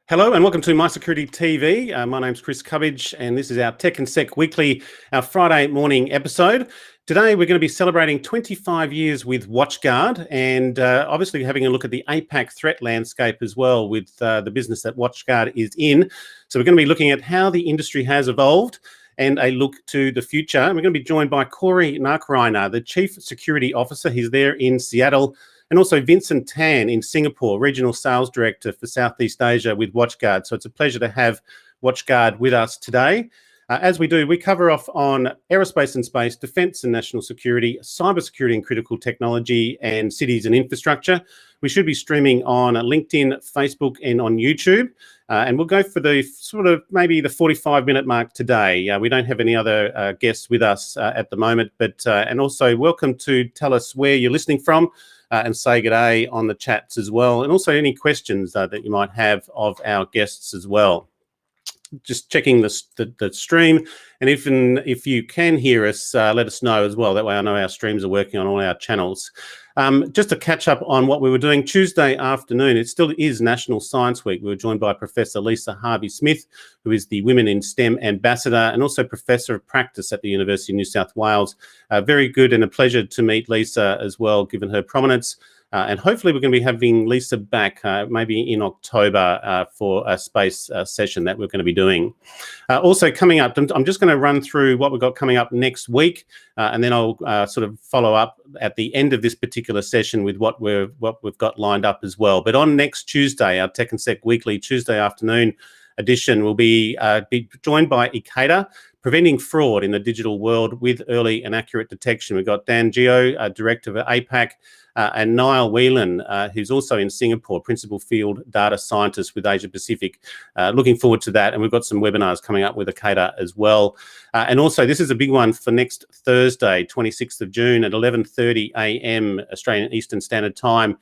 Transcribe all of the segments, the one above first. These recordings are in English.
Hello and welcome to MySecurityTV. My name's Chris Cubbage and this is our Tech and Sec Weekly, our Friday morning episode. Today we're going to be celebrating 25 years with Watchguard and obviously having a look at the APAC threat landscape as well with the business that Watchguard is in. So we're going to be looking at how the industry has evolved and a look to the future. And we're going to be joined by Nachreiner, the Chief Security Officer. He's there in Seattle. And also Vincent Tan in Singapore, Regional Sales Director for Southeast Asia with Watchguard. So it's a pleasure to have Watchguard with us today. As we do, we cover off on aerospace and space, defence and national security, cybersecurity and critical technology, and cities and infrastructure. We should be streaming on LinkedIn, Facebook, and on YouTube. And we'll go for the sort of maybe the 45-minute mark today. We don't have any other guests with us at the moment, but and also welcome to tell us where you're listening from. And say good day on the chats as well. And also any questions that you might have of our guests as well. Just checking the stream. And if you can hear us, let us know as well. That way I know our streams are working on all our channels. Just to catch up on what we were doing Tuesday afternoon, it still is National Science Week. We were joined by Professor Lisa Harvey-Smith, who is the Women in STEM Ambassador and also Professor of Practice at the University of New South Wales. Very good and a pleasure to meet Lisa as well, given her prominence. And hopefully we're going to be having Lisa back maybe in October for a space session that we're going to be doing. Also coming up, I'm just going to run through what we've got coming up next week, and then I'll sort of follow up at the end of this particular session with what we've got lined up as well. But on next Tuesday, our Tech and Sec Weekly Tuesday afternoon edition will be joined by Ikeda, Preventing Fraud in the Digital World with Early and Accurate Detection. We've got Dan Geo, Director of APAC, and Niall Whelan, who's also in Singapore, Principal Field Data Scientist with Asia Pacific. Looking forward to that. And we've got some webinars coming up with Ikeda as well. And also, this is a big one for next Thursday, 26th of June at 11:30 a.m. Australian Eastern Standard Time.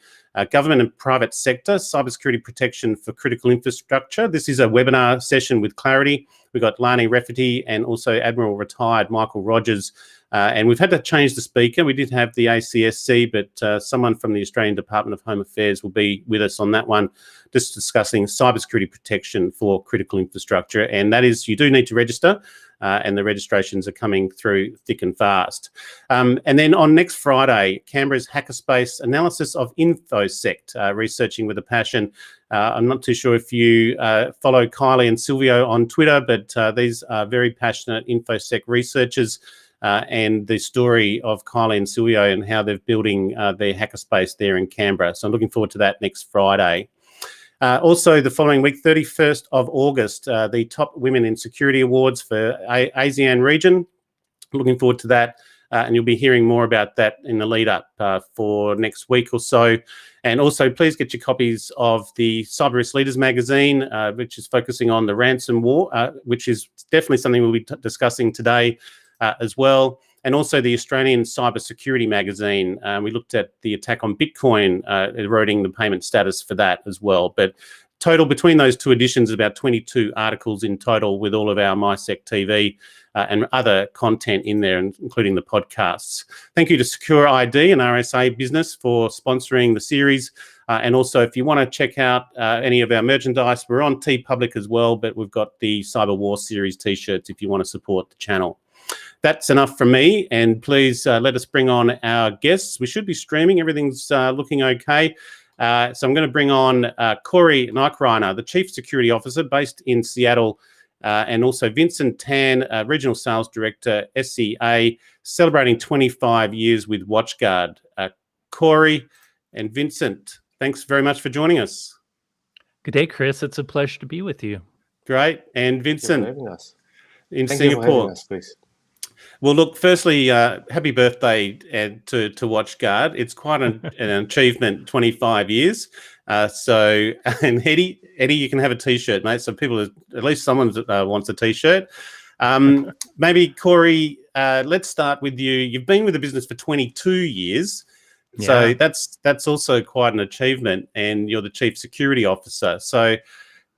Government and private sector, cybersecurity protection for critical infrastructure. This is a webinar session with Clarity. We've got Lani Rafferty and also Admiral Retired Michael Rogers. And we've had to change the speaker. We did have the ACSC, but someone from the Australian Department of Home Affairs will be with us on that one, just discussing cybersecurity protection for critical infrastructure. And that is, you do need to register, and the registrations are coming through thick and fast. And then on next Friday, Canberra's Hackerspace Analysis of InfoSect, researching with a passion. I'm not too sure if you follow Kylie and Silvio on Twitter, but these are very passionate InfoSec researchers. And the story of Kylie and Silvio and how they're building their hackerspace there in Canberra. So I'm looking forward to that next Friday. Also, the following week, 31st of August, the Top Women in Security Awards for ASEAN region. Looking forward to that. And you'll be hearing more about that in the lead up for next week or so. And also, please get your copies of the Cyber Risk Leaders magazine, which is focusing on the ransomware, which is definitely something we'll be discussing today. As well, and also the Australian Cybersecurity magazine. We looked at the attack on Bitcoin, eroding the payment status for that as well. But total between those two editions, about 22 articles in total with all of our MySecTV and other content in there, including the podcasts. Thank you to Secure ID and RSA Business for sponsoring the series. And also, if you want to check out any of our merchandise, we're on TeePublic as well, but we've got the Cyber War Series T-shirts if you want to support the channel. That's enough from me, and please let us bring on our guests. We should be streaming. Everything's looking okay. So I'm going to bring on Corey Nachreiner, the Chief Security Officer based in Seattle, and also Vincent Tan, Regional Sales Director, SCA, celebrating 25 years with Watchguard. Corey and Vincent, thanks very much for joining us. Good day, Chris. It's a pleasure to be with you. Great. And Vincent in Thank Singapore. you for having us, please. Well, look, firstly, happy birthday to Watchguard. It's quite an achievement, 25 years. And Eddie, you can have a T-shirt, mate. So people, at least someone wants a T-shirt. Maybe, Corey, let's start with you. You've been with the business for 22 years. Yeah. So that's also quite an achievement, and you're the Chief Security Officer. So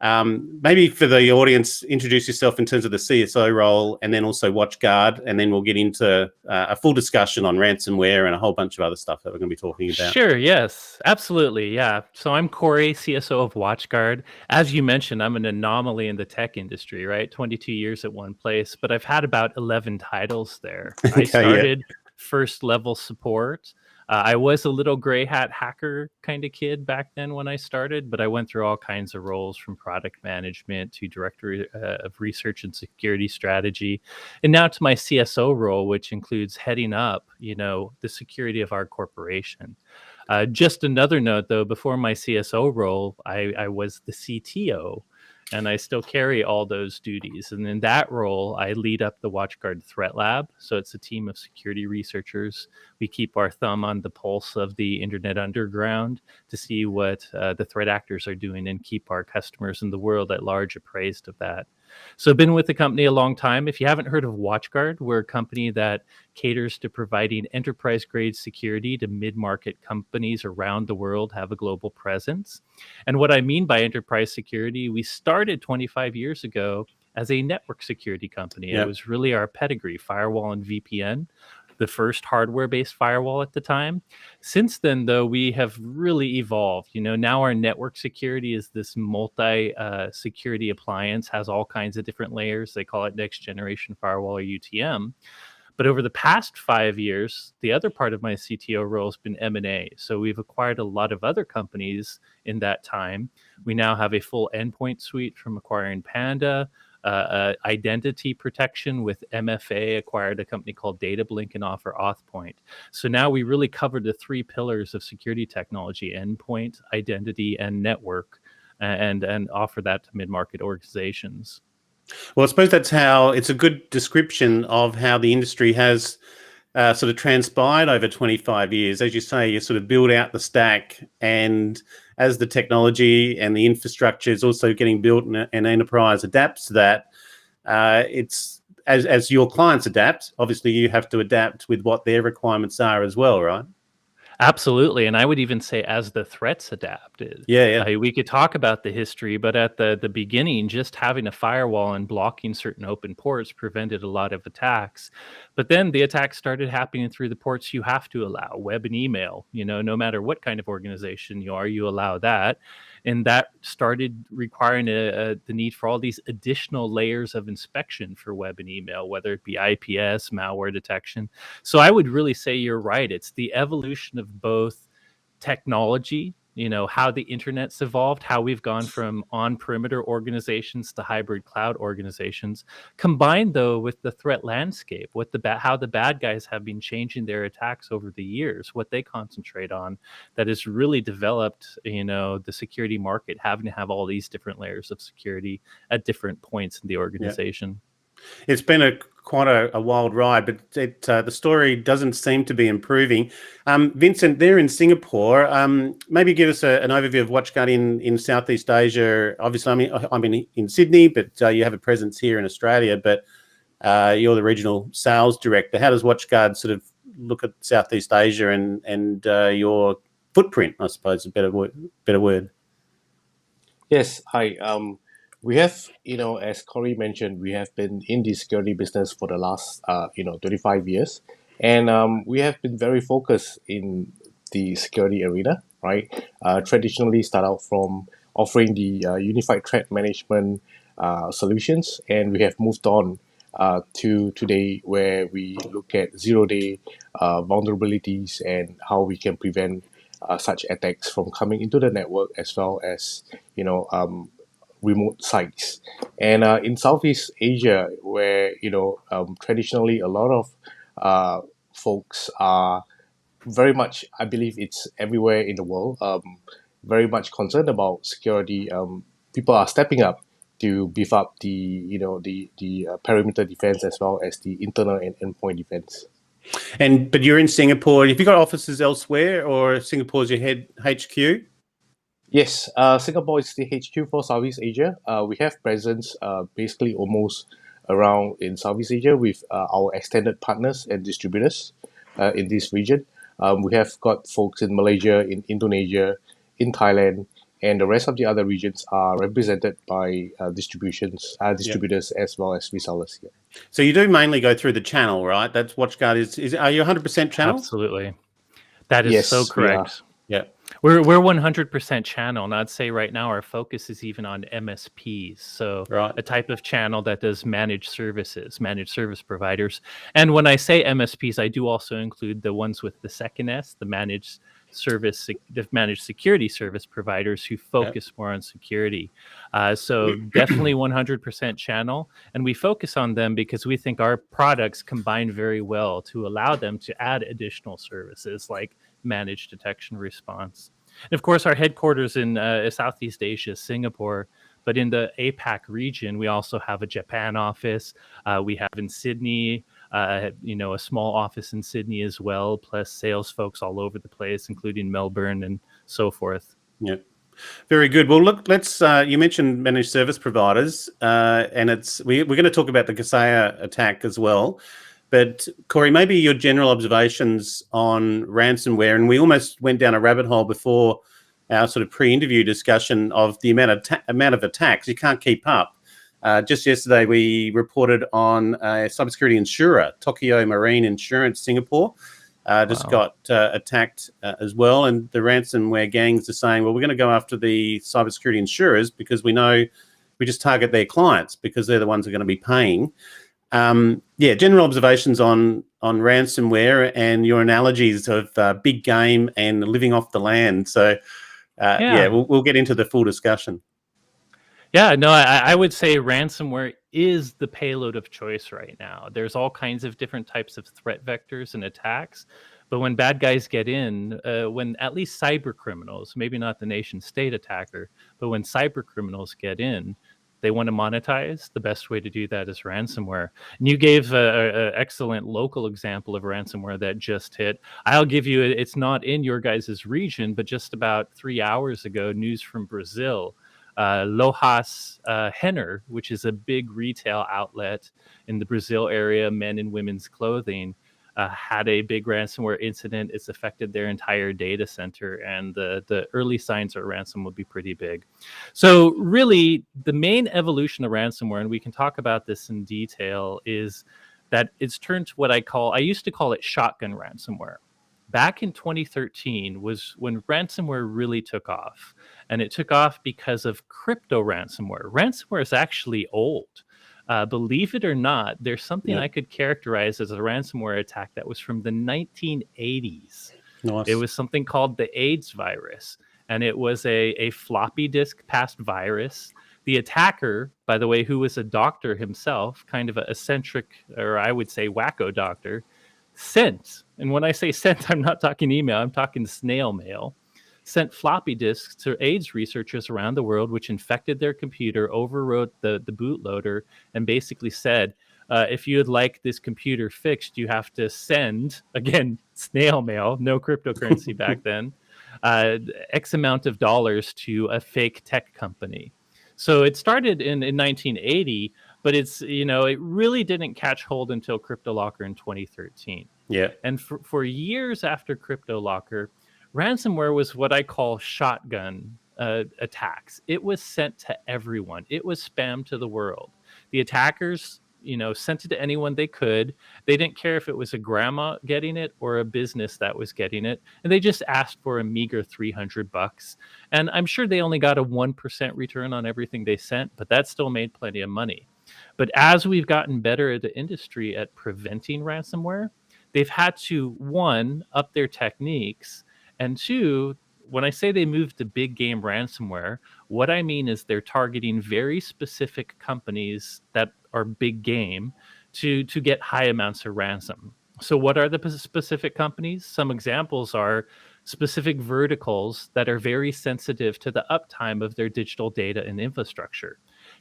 Maybe for the audience, introduce yourself in terms of the CSO role and then also WatchGuard, and then we'll get into a full discussion on ransomware and a whole bunch of other stuff that we're going to be talking about. Sure, yes, absolutely, yeah. So I'm Corey, CSO of WatchGuard. As you mentioned, I'm an anomaly in the tech industry, right? 22 years at one place, but I've had about 11 titles there. I Okay, yeah. started first level support. I was a little gray hat hacker kind of kid back then when I started, but I went through all kinds of roles from product management to director of research and security strategy, and now to my CSO role, which includes heading up, the security of our corporation. Just another note, though, before my CSO role, I was the CTO, and I still carry all those duties. And in that role, I lead up the Watchguard Threat Lab. So it's a team of security researchers. We keep our thumb on the pulse of the internet underground to see what the threat actors are doing and keep our customers in the world at large appraised of that. So I've been with the company a long time. If you haven't heard of WatchGuard, we're a company that caters to providing enterprise-grade security to mid-market companies around the world, have a global presence. And what I mean by enterprise security, we started 25 years ago as a network security company. Yep. It was really our pedigree, firewall and VPN, the first hardware-based firewall at the time. Since then, though, we have really evolved. Now our network security is this multi-security appliance, has all kinds of different layers. They call it next generation firewall or UTM. But over the past 5 years, the other part of my CTO role has been M&A. So we've acquired a lot of other companies in that time. We now have a full endpoint suite from acquiring Panda, identity protection with MFA, acquired a company called DataBlink and offer AuthPoint. So now we really covered the three pillars of security technology: endpoint, identity, and network, and offer that to mid-market organizations. Well, I suppose it's a good description of how the industry has sort of transpired over 25 years. As you say, you sort of build out the stack, and as the technology and the infrastructure is also getting built and enterprise adapts to that, it's as your clients adapt, obviously you have to adapt with what their requirements are as well, right? Absolutely. And I would even say as the threats adapted. Yeah. We could talk about the history, but at the beginning, just having a firewall and blocking certain open ports prevented a lot of attacks. But then the attacks started happening through the ports you have to allow, web and email. No matter what kind of organization you are, you allow that. And that started requiring the need for all these additional layers of inspection for web and email, whether it be IPS, malware detection. So I would really say you're right. It's the evolution of both technology, how the internet's evolved, how we've gone from on-perimeter organizations to hybrid cloud organizations, combined though with the threat landscape, what how the bad guys have been changing their attacks over the years, what they concentrate on, that has really developed, the security market, having to have all these different layers of security at different points in the organization. It's been quite a wild ride, but the story doesn't seem to be improving. Vincent, there in Singapore, maybe give us an overview of WatchGuard in Southeast Asia. Obviously, I'm in Sydney, but you have a presence here in Australia, but you're the regional sales director. How does WatchGuard sort of look at Southeast Asia and your footprint, I suppose, is a better word? Yes, hi. We have, as Corey mentioned, we have been in the security business for the last, 25 years. And we have been very focused in the security arena, right? Traditionally start out from offering the unified threat management solutions. And we have moved on to today where we look at zero-day vulnerabilities and how we can prevent such attacks from coming into the network, as well as, remote sites. And in Southeast Asia, where traditionally a lot of folks are very much, I believe it's everywhere in the world, very much concerned about security. People are stepping up to beef up the perimeter defense as well as the internal and endpoint defense. But you're in Singapore. Have you got offices elsewhere, or Singapore's your head HQ? Yes, Singapore is the HQ for Southeast Asia. We have presence basically almost around in Southeast Asia with our extended partners and distributors in this region. We have got folks in Malaysia, in Indonesia, in Thailand, and the rest of the other regions are represented by distributors as well as resellers here. So you do mainly go through the channel, right? That's WatchGuard is. Are you 100% channel? Absolutely. That is Yes, so we are. correct. Yeah. We're 100% channel, and I'd say right now our focus is even on MSPs, so Right. a type of channel that does managed services, managed service providers. And when I say MSPs, I do also include the ones with the second S, the managed security service providers who focus more on security. So definitely 100% channel, and we focus on them because we think our products combine very well to allow them to add additional services like managed detection response. And of course, our headquarters in Southeast Asia, Singapore, but in the APAC region, we also have a Japan office. We have in Sydney, a small office in Sydney as well, plus sales folks all over the place, including Melbourne and so forth. Yeah. Very good. Well, look, let's. You mentioned managed service providers, and we're going to talk about the Kaseya attack as well. But Corey, maybe your general observations on ransomware, and we almost went down a rabbit hole before our sort of pre-interview discussion of the amount of attacks. You can't keep up. Just yesterday, we reported on a cybersecurity insurer, Tokyo Marine Insurance Singapore, got attacked as well. And the ransomware gangs are saying, well, we're going to go after the cybersecurity insurers because we know we just target their clients because they're the ones who are going to be paying. General observations on ransomware and your analogies of big game and living off the land. So, we'll get into the full discussion. Yeah, no, I would say ransomware is the payload of choice right now. There's all kinds of different types of threat vectors and attacks. But when bad guys get in, when at least cyber criminals, maybe not the nation state attacker, but when cyber criminals get in, they want to monetize. The best way to do that is ransomware. And you gave an excellent local example of ransomware that just hit. I'll give you, it's not in your guys' region, but just about 3 hours ago, news from Brazil. Lojas Renner, which is a big retail outlet in the Brazil area, men and women's clothing, had a big ransomware incident. It's affected their entire data center, and the early signs of ransom would be pretty big. So really, the main evolution of ransomware, and we can talk about this in detail, is that it's turned to what I used to call it shotgun ransomware. Back in 2013 was when ransomware really took off, and it took off because of crypto ransomware. Ransomware is actually old. Believe it or not, there's something I could characterize as a ransomware attack that was from the 1980s. Nice. It was something called the AIDS virus, and it was a floppy disk passed virus. The attacker, by the way, who was a doctor himself, kind of an eccentric, or I would say wacko doctor, sent, and when I say sent, I'm not talking email, I'm talking snail mail, sent floppy disks to AIDS researchers around the world, which infected their computer, overwrote the bootloader, and basically said, if you'd like this computer fixed, you have to send, again, snail mail, no cryptocurrency back then, X amount of dollars to a fake tech company. So it started in 1980, but it really didn't catch hold until CryptoLocker in 2013. Yeah. And for years after CryptoLocker, ransomware was what I call shotgun attacks. It was sent to everyone. It was spam to the world. The attackers, sent it to anyone they could. They didn't care if it was a grandma getting it or a business that was getting it. And they just asked for a meager $300. And I'm sure they only got a 1% return on everything they sent, but that still made plenty of money. But as we've gotten better at the industry at preventing ransomware, they've had to, one, up their techniques, and two, when I say they moved to big game ransomware, what I mean is they're targeting very specific companies that are big game to get high amounts of ransom. So what are the specific companies? Some examples are specific verticals that are very sensitive to the uptime of their digital data and infrastructure.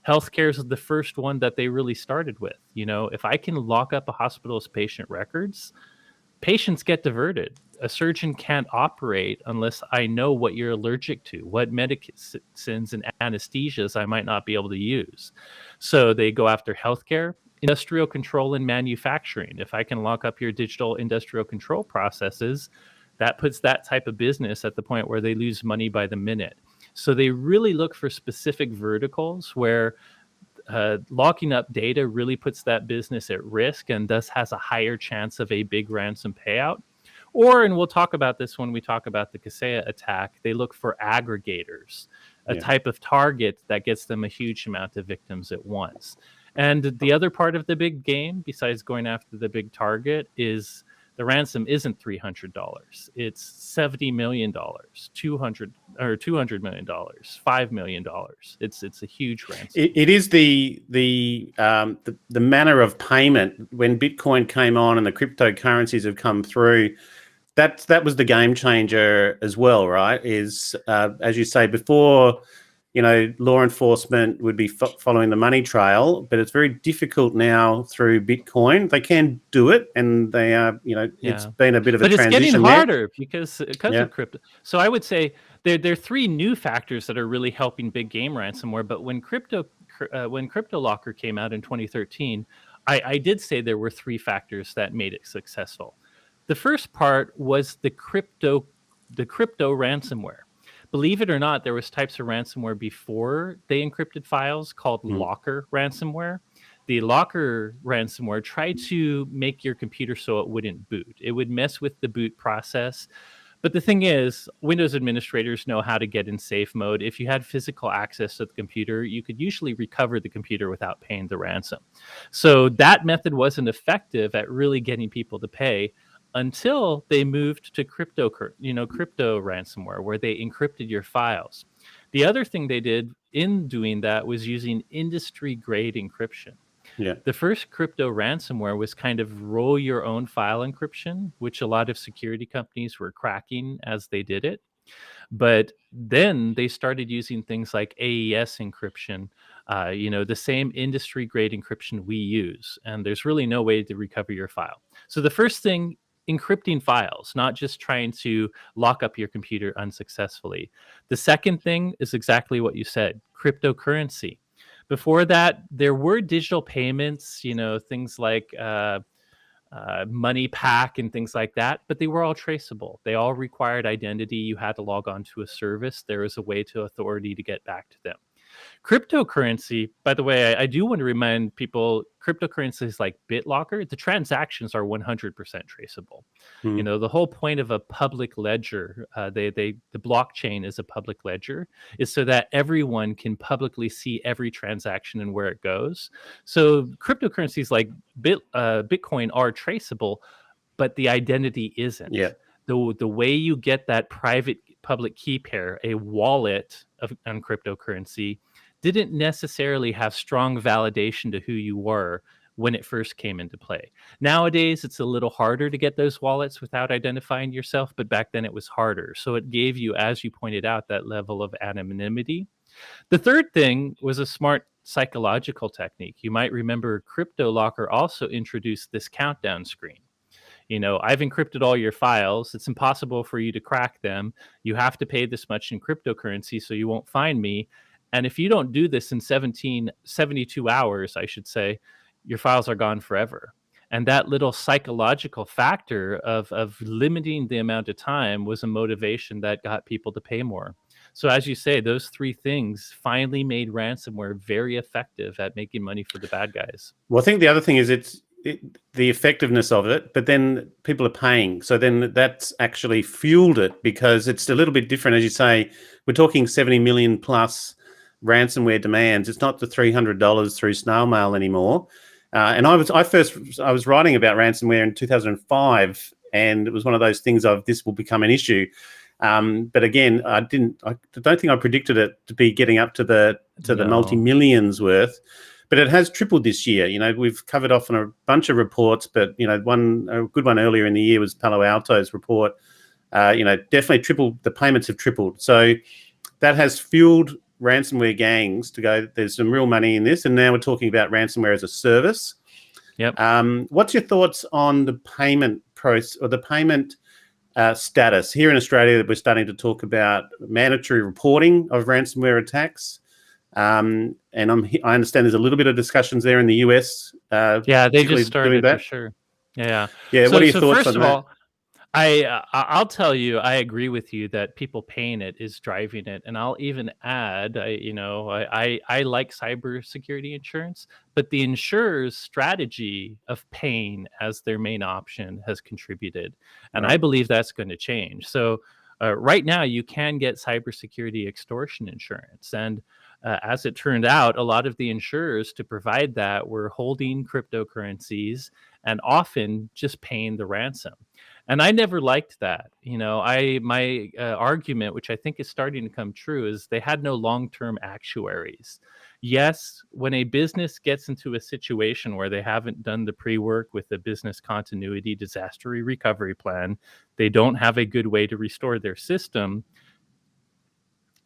Healthcare is the first one that they really started with. If I can lock up a hospital's patient records, patients get diverted. A surgeon can't operate unless I know what you're allergic to, what medicines and anesthesias I might not be able to use. So they go after healthcare, industrial control, and manufacturing. If I can lock up your digital industrial control processes, that puts that type of business at the point where they lose money by the minute. So they really look for specific verticals where locking up data really puts that business at risk and thus has a higher chance of a big ransom payout. Or, and we'll talk about this when we talk about the Kaseya attack, they look for aggregators, a type of target that gets them a huge amount of victims at once. And the other part of the big game, besides going after the big target, is the ransom isn't $300. It's $70 million, $200 million, $5 million. It's a huge ransom. It is the manner of payment when Bitcoin came on and the cryptocurrencies have come through. That was the game changer as well, right? Is as you say before, law enforcement would be following the money trail, but it's very difficult now through Bitcoin. They can do it, and they are, it's been a bit of a transition. But it's getting harder because of crypto. So I would say there are three new factors that are really helping big game ransomware. But when CryptoLocker came out in 2013, I did say there were three factors that made it successful. The first part was the crypto ransomware. Believe it or not, there was types of ransomware before they encrypted files called locker ransomware. The locker ransomware tried to make your computer so it wouldn't boot. It would mess with the boot process. But the thing is, Windows administrators know how to get in safe mode. If you had physical access to the computer, you could usually recover the computer without paying the ransom. So that method wasn't effective at really getting people to pay until they moved to crypto ransomware, where they encrypted your files. The other thing they did in doing that was using industry-grade encryption. Yeah. The first crypto ransomware was kind of roll your own file encryption, which a lot of security companies were cracking as they did it. But then they started using things like AES encryption, the same industry-grade encryption we use. And there's really no way to recover your file. So the first thing, encrypting files, not just trying to lock up your computer unsuccessfully. The second thing is exactly what you said, cryptocurrency. Before that, there were digital payments, things like money pack and things like that, but they were all traceable. They all required identity. You had to log on to a service. There was a way to authority to get back to them. Cryptocurrency, by the way, I do want to remind people, cryptocurrencies like BitLocker, the transactions are 100% traceable. The whole point of a public ledger, the blockchain is a public ledger, is so that everyone can publicly see every transaction and where it goes. So cryptocurrencies like Bitcoin are traceable, but the identity isn't. Yeah. The way you get that private public key pair, a wallet on cryptocurrency, didn't necessarily have strong validation to who you were when it first came into play. Nowadays, it's a little harder to get those wallets without identifying yourself, but back then it was harder. So it gave you, as you pointed out, that level of anonymity. The third thing was a smart psychological technique. You might remember CryptoLocker also introduced this countdown screen. I've encrypted all your files. It's impossible for you to crack them. You have to pay this much in cryptocurrency so you won't find me. And if you don't do this in 72 hours, I should say, your files are gone forever. And that little psychological factor of limiting the amount of time was a motivation that got people to pay more. So as you say, those three things finally made ransomware very effective at making money for the bad guys. Well, I think the other thing is the effectiveness of it, but then people are paying. So then that's actually fueled it, because it's a little bit different. As you say, we're talking 70 million plus ransomware demands. It's not the $300 through snail mail anymore. And I was writing about ransomware in 2005, and it was one of those things of this will become an issue. But again, I don't think I predicted it to be getting up to the multi-millions worth. But it has tripled this year. We've covered off on a bunch of reports, but a good one earlier in the year was Palo Alto's report. Definitely tripled. The payments have tripled. So that has fueled ransomware gangs to go, there's some real money in this, and now we're talking about ransomware as a service. Yep. What's your thoughts on the payment process or the payment status here in Australia? That we're starting to talk about mandatory reporting of ransomware attacks. And I understand there's a little bit of discussions there in the US. They just started for sure. Yeah. Yeah. So, what are your thoughts first on of that? all, I'll tell you, I agree with you that people paying it is driving it, and I'll even add, I like cybersecurity insurance, but the insurer's strategy of paying as their main option has contributed, and I Right. believe that's going to change. So, right now, you can get cybersecurity extortion insurance, and as it turned out, a lot of the insurers to provide that were holding cryptocurrencies and often just paying the ransom. And I never liked that. My argument, which I think is starting to come true, is they had no long-term actuaries. Yes, when a business gets into a situation where they haven't done the pre-work with the business continuity disaster recovery plan, they don't have a good way to restore their system.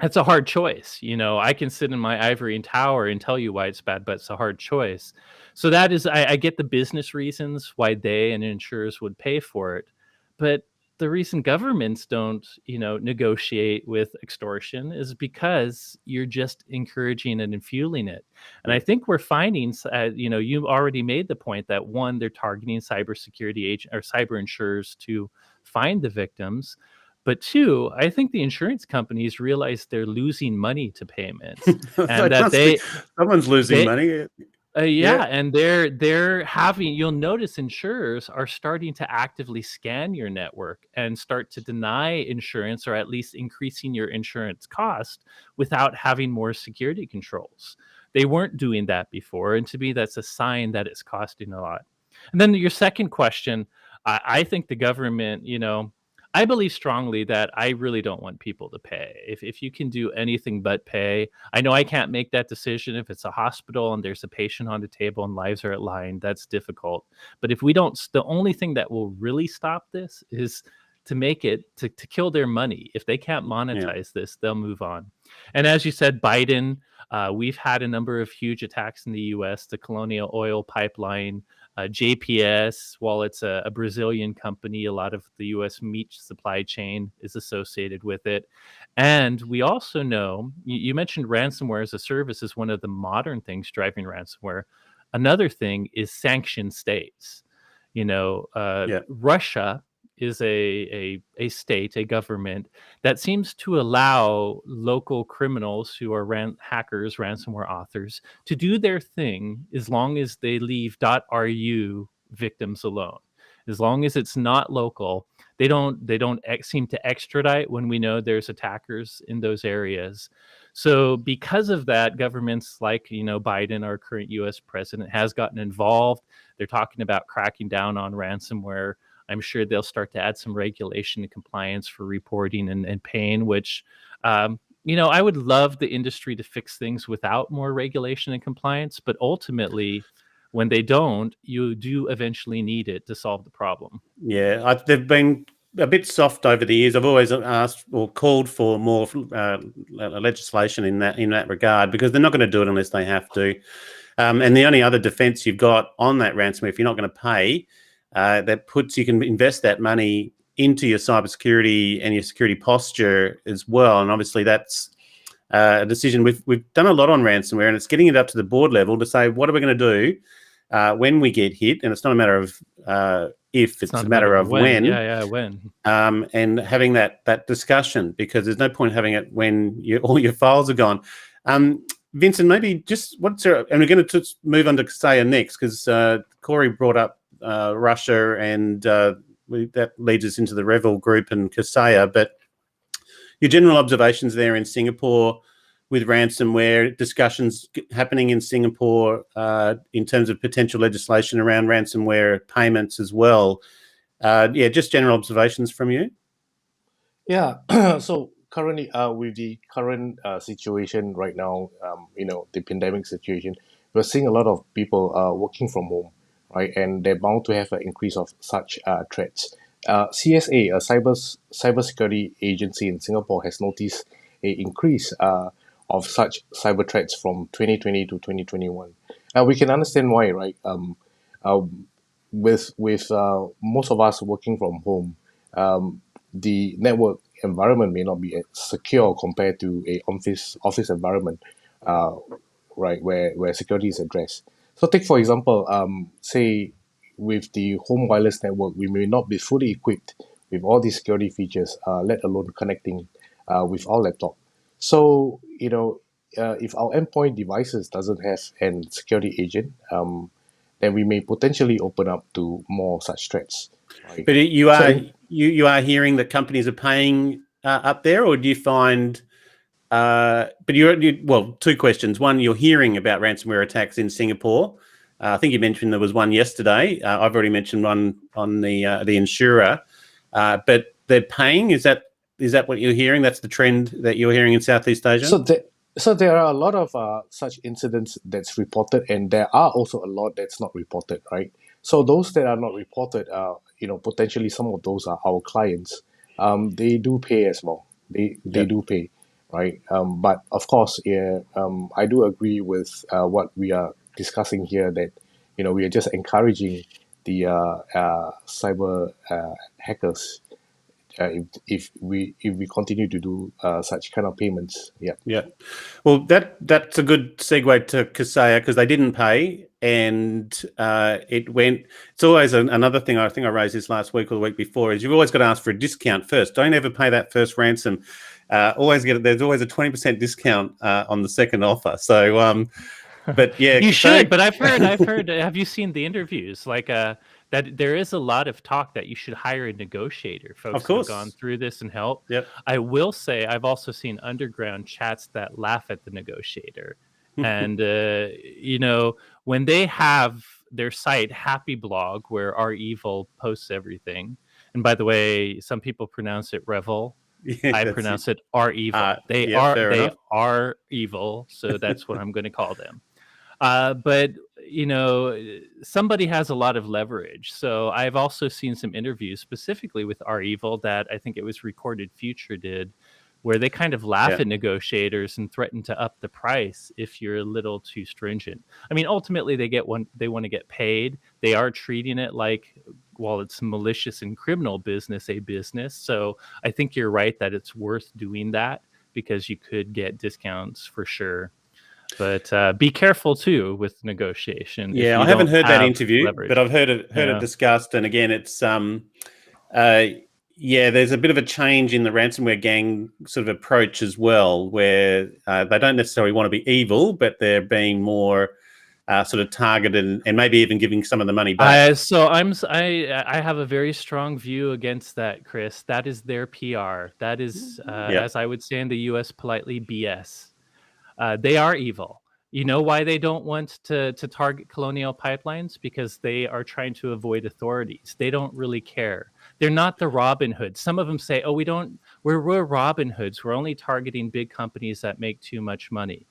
It's a hard choice. I can sit in my ivory tower and tell you why it's bad, but it's a hard choice. So that is, I get the business reasons why they and insurers would pay for it. But the reason governments don't, negotiate with extortion is because you're just encouraging it and fueling it. And I think we're finding, you already made the point that one, they're targeting cybersecurity agent or cyber insurers to find the victims. But two, I think the insurance companies realize they're losing money to payments, and They that must be. Someone's losing they money. yeah, Yeah. and they're having. You'll notice insurers are starting to actively scan your network and start to deny insurance, or at least increasing your insurance cost without having more security controls. They weren't doing that before, and to me, that's a sign that it's costing a lot. And then your second question, I think the government, I believe strongly that I really don't want people to pay. If you can do anything but pay, I know I can't make that decision if it's a hospital and there's a patient on the table and lives are at line. That's difficult. But if we don't, the only thing that will really stop this is to make it to kill their money. If they can't Yeah. monetize this, they'll move on. And as you said, Biden, we've had a number of huge attacks in the U.S. The Colonial Oil Pipeline, JPS, while it's a Brazilian company, a lot of the U.S. meat supply chain is associated with it. And we also know, you mentioned ransomware as a service is one of the modern things driving ransomware. Another thing is sanctioned states. Yeah. Russia is a state, a government that seems to allow local criminals who are hackers, ransomware authors, to do their thing as long as they leave .ru victims alone. As long as it's not local, they don't seem to extradite when we know there's attackers in those areas. So because of that, governments like Biden, our current U.S. president, has gotten involved. They're talking about cracking down on ransomware. I'm sure they'll start to add some regulation and compliance for reporting and paying, which, I would love the industry to fix things without more regulation and compliance. But ultimately, when they don't, you do eventually need it to solve the problem. Yeah. They've been a bit soft over the years. I've always asked or called for more legislation in that regard, because they're not going to do it unless they have to. And the only other defense you've got on that ransomware, if you're not going to pay, you can invest that money into your cybersecurity and your security posture as well. And obviously that's a decision. We've done a lot on ransomware, and it's getting it up to the board level to say, what are we going to do when we get hit? And it's not a matter of if, it's a matter of when. Yeah, when. And having that discussion, because there's no point having it when all your files are gone. Vincent, maybe just and we're going to move on to Kaseya next, because Corey brought up Russia, and that leads us into the Revel Group and Kaseya. But your general observations there in Singapore with ransomware, discussions happening in Singapore in terms of potential legislation around ransomware payments as well. Just general observations from you. Yeah. So currently, with the current situation right now, the pandemic situation, we're seeing a lot of people working from home, right? And they're bound to have an increase of such threats. CSA, a cybersecurity agency in Singapore, has noticed an increase of such cyber threats from 2020 to 2021. We can understand why, right? With most of us working from home, the network environment may not be as secure compared to a office environment, right, where security is addressed. So take for example, say with the home wireless network, we may not be fully equipped with all these security features, let alone connecting with our laptop. So, if our endpoint devices doesn't have an security agent, then we may potentially open up to more such threats. Right? But you So are in, you are hearing that companies are paying up there, or do you find? But well, two questions. One, you're hearing about ransomware attacks in Singapore. I think you mentioned there was one yesterday. I've already mentioned one on the insurer, but they're paying. Is that what you're hearing? That's the trend that you're hearing in Southeast Asia? so there are a lot of such incidents that's reported, and there are also a lot that's not reported, right? So those that are not reported, potentially some of those are our clients. They do pay as well. They do pay, right? But of course, yeah, I do agree with what we are discussing here, that we are just encouraging the cyber hackers if we continue to do such kind of payments. Yeah. Well, that's a good segue to Kaseya, because they didn't pay, and it went. It's always another thing. I think I raised this last week or the week before. Is you've always got to ask for a discount first. Don't ever pay that first ransom. There's always a 20% discount on the second offer. So, but yeah, you should. But I've heard. Have you seen the interviews? That there is a lot of talk that you should hire a negotiator. Folks have gone through this and help. Yep. I will say I've also seen underground chats that laugh at the negotiator. And, when they have their site, Happy Blog, where our evil posts everything. And by the way, some people pronounce it Revel. Yeah, I pronounce it our evil. They are evil. So that's what I'm going to call them. But somebody has a lot of leverage. So I've also seen some interviews specifically with our evil that I think it was Recorded Future did, where they kind of laugh at negotiators and threaten to up the price if you're a little too stringent. I mean, ultimately they want to get paid. They are treating it like, while it's malicious and criminal business, a business. So I think you're right that it's worth doing that, because you could get discounts for sure. But be careful too with negotiation. Yeah, I haven't heard that interview, but I've heard it discussed. And again, it's there's a bit of a change in the ransomware gang sort of approach as well, where they don't necessarily want to be evil, but they're being more sort of targeted and maybe even giving some of the money back. I have a very strong view against that, Chris. That is their PR. That is, as I would say in the US politely, BS. They are evil. You know why they don't want to target colonial pipelines? Because they are trying to avoid authorities. They don't really care. They're not the Robin Hoods. Some of them say, "Oh, we're Robin Hoods. We're only targeting big companies that make too much money."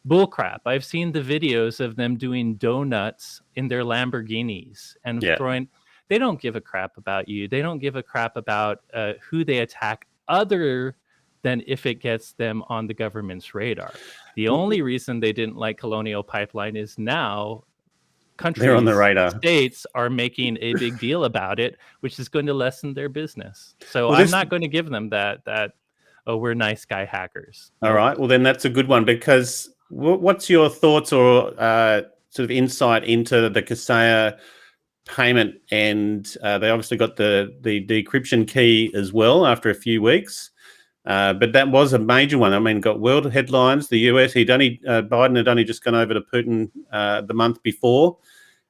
Bullcrap. I've seen the videos of them doing donuts in their Lamborghinis and throwing. They don't give a crap about you. They don't give a crap about who they attack, other than if it gets them on the government's radar. The only reason they didn't like Colonial Pipeline is now countries, they're on the radar. States are making a big deal about it, which is going to lessen their business. So I'm not going to give them that, oh, we're nice guy hackers. All right. Well, then that's a good one, because what's your thoughts or sort of insight into the Kaseya payment? And they obviously got the decryption key as well after a few weeks. But that was a major one. I mean, got world headlines. The US, Biden had only just gone over to Putin the month before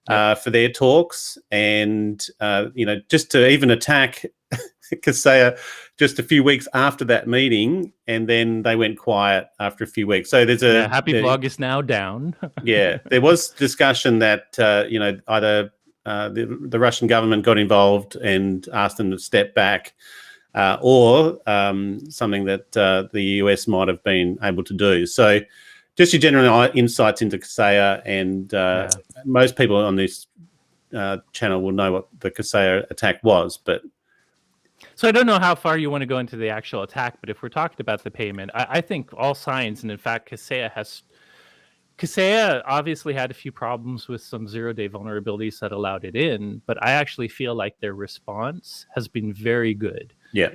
for their talks, and just to even attack Kaseya just a few weeks after that meeting, and then they went quiet after a few weeks. So there's Happy Blog is now down. There was discussion that either the Russian government got involved and asked them to step back. Or something that the US might have been able to do. So just your general insights into Kaseya, and most people on this channel will know what the Kaseya attack was. But so I don't know how far you want to go into the actual attack, but if we're talking about the payment, I think all signs, and in fact, Kaseya obviously had a few problems with some zero-day vulnerabilities that allowed it in, but I actually feel like their response has been very good. Yeah.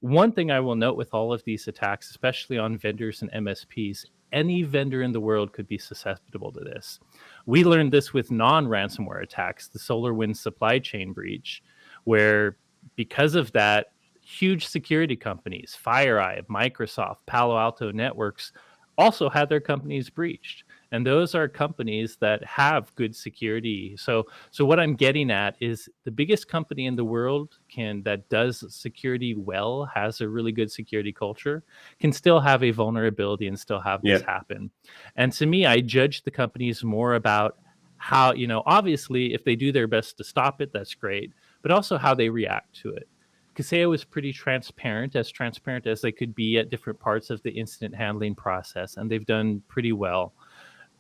One thing I will note with all of these attacks, especially on vendors and MSPs, any vendor in the world could be susceptible to this. We learned this with non-ransomware attacks, the SolarWinds supply chain breach, where because of that, huge security companies, FireEye, Microsoft, Palo Alto Networks, also had their companies breached. And those are companies that have good security. So what I'm getting at is the biggest company in the world that does security well, has a really good security culture, can still have a vulnerability and still have this happen. And to me, I judge the companies more about how, obviously, if they do their best to stop it, that's great, but also how they react to it. Kaseya was pretty transparent as they could be at different parts of the incident handling process, and they've done pretty well.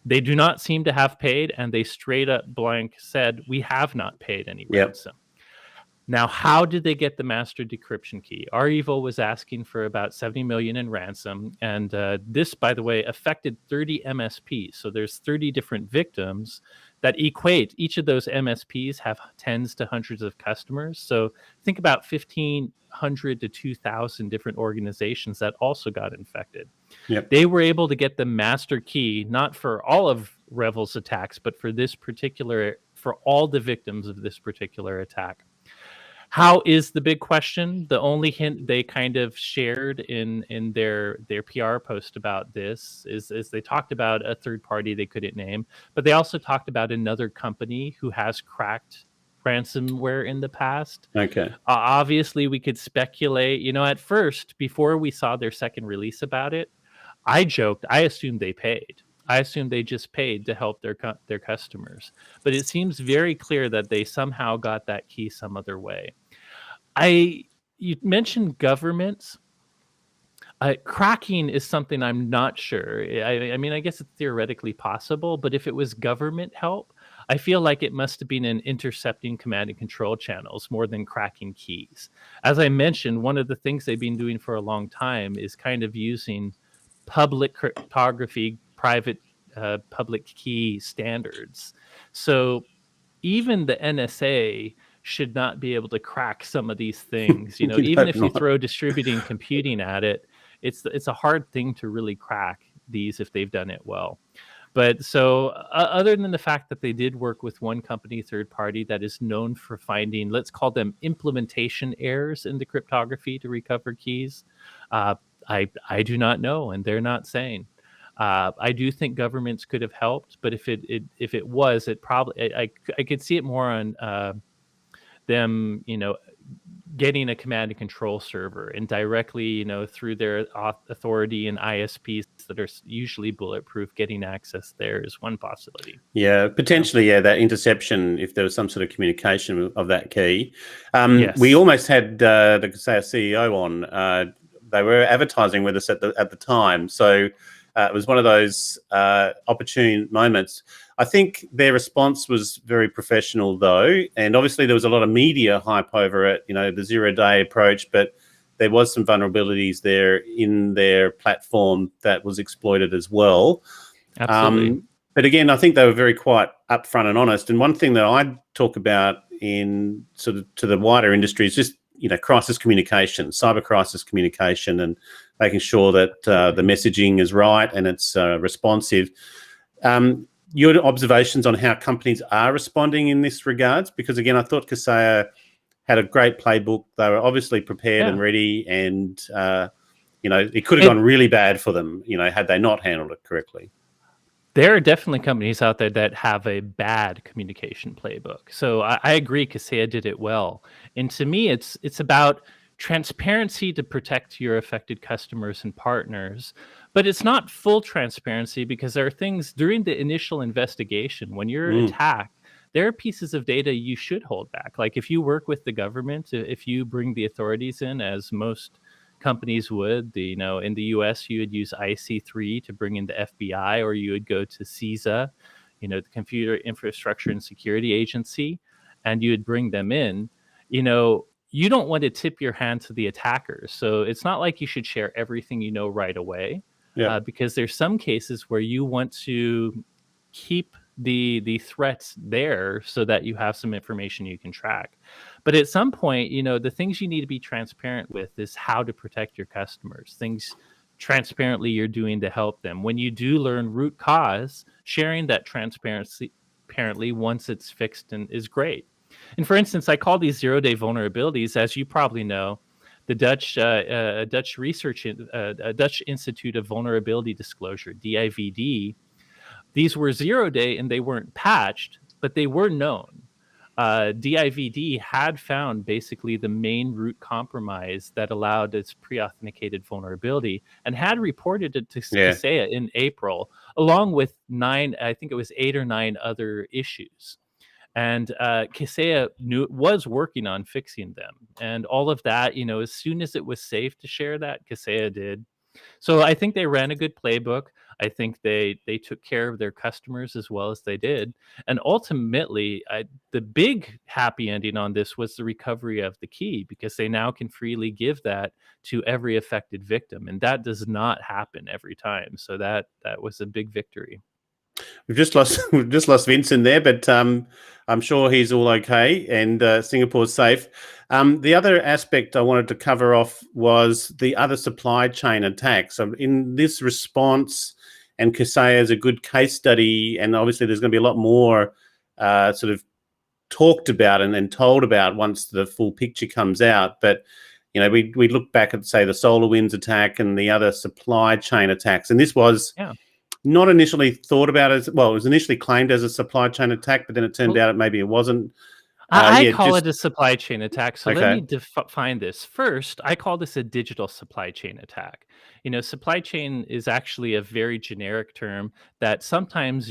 They do not seem to have paid, and they straight up blank said, we have not paid any ransom. Now, how did they get the master decryption key? Our Evil was asking for about 70 million in ransom, and this, by the way, affected 30 MSPs. So there's 30 different victims that equate. Each of those MSPs have tens to hundreds of customers. So think about 1,500 to 2,000 different organizations that also got infected. They were able to get the master key, not for all of Revel's attacks, but for all the victims of this particular attack. How is the big question? The only hint they kind of shared in their PR post about this is they talked about a third party they couldn't name, but they also talked about another company who has cracked ransomware in the past. Obviously, we could speculate. At first, before we saw their second release about it, I joked, I assumed they paid. I assumed they just paid to help their customers. But it seems very clear that they somehow got that key some other way. You mentioned governments. Cracking is something I'm not sure. I mean, I guess it's theoretically possible, but if it was government help, I feel like it must have been in intercepting command and control channels more than cracking keys. As I mentioned, one of the things they've been doing for a long time is kind of using public cryptography, private public key standards. So even the NSA should not be able to crack some of these things. Even if you throw distributing computing at it, it's a hard thing to really crack these if they've done it well. But so other than the fact that they did work with one company, third party, that is known for finding, let's call them implementation errors in the cryptography to recover keys, I do not know, and they're not saying. I do think governments could have helped, but if it was, it probably I could see it more on them, getting a command and control server and directly, through their authority and ISPs that are usually bulletproof, getting access there is one possibility. Yeah, potentially, that interception, if there was some sort of communication of that key. We almost had the Kaseya CEO on. They were advertising with us at the time. So it was one of those opportune moments. I think their response was very professional, though, and obviously there was a lot of media hype over it, the zero-day approach, but there was some vulnerabilities there in their platform that was exploited as well. Absolutely. But again, I think they were very quite upfront and honest. And one thing that I talk about in sort of to the wider industry is just, crisis communication, cyber crisis communication, and making sure that the messaging is right and it's responsive. Your observations on how companies are responding in this regards? Because again, I thought Kaseya had a great playbook. They were obviously prepared and ready, and it could have gone really bad for them, had they not handled it correctly. There are definitely companies out there that have a bad communication playbook. So I agree, Kaseya did it well. And to me, it's about transparency to protect your affected customers and partners. But it's not full transparency, because there are things during the initial investigation, when you're attacked, there are pieces of data you should hold back. Like if you work with the government, if you bring the authorities in, as most companies would, in the US, you would use IC3 to bring in the FBI, or you would go to CISA, the Computer Infrastructure and Security Agency, and you would bring them in. You don't want to tip your hand to the attackers. So it's not like you should share everything right away, because there's some cases where you want to keep the threats there so that you have some information you can track. But at some point, the things you need to be transparent with is how to protect your customers, things transparently you're doing to help them. When you do learn root cause, sharing that transparency apparently once it's fixed and is great. And for instance, I call these zero-day vulnerabilities, as you probably know, the Dutch Dutch Institute of Vulnerability Disclosure, DIVD. These were 0-day and they weren't patched, but they were known. DIVD had found basically the main root compromise that allowed its pre-authenticated vulnerability and had reported it to Kaseya in April, along with 8 or 9 other issues. And Kaseya was working on fixing them. And all of that, as soon as it was safe to share that, Kaseya did. So I think they ran a good playbook. I think they took care of their customers as well as they did. And ultimately, the big happy ending on this was the recovery of the key, because they now can freely give that to every affected victim. And that does not happen every time. So that was a big victory. We've just lost Vincent there, but I'm sure he's all okay, and Singapore's safe. The other aspect I wanted to cover off was the other supply chain attacks. So in this response, and Kaseya is a good case study, and obviously there's going to be a lot more sort of talked about and told about once the full picture comes out. But we look back at, say, the SolarWinds attack and the other supply chain attacks, and this was not initially thought about as, well, it was initially claimed as a supply chain attack, but then it turned out maybe it wasn't. I call it a supply chain attack. So let me define this. First, I call this a digital supply chain attack. Supply chain is actually a very generic term that sometimes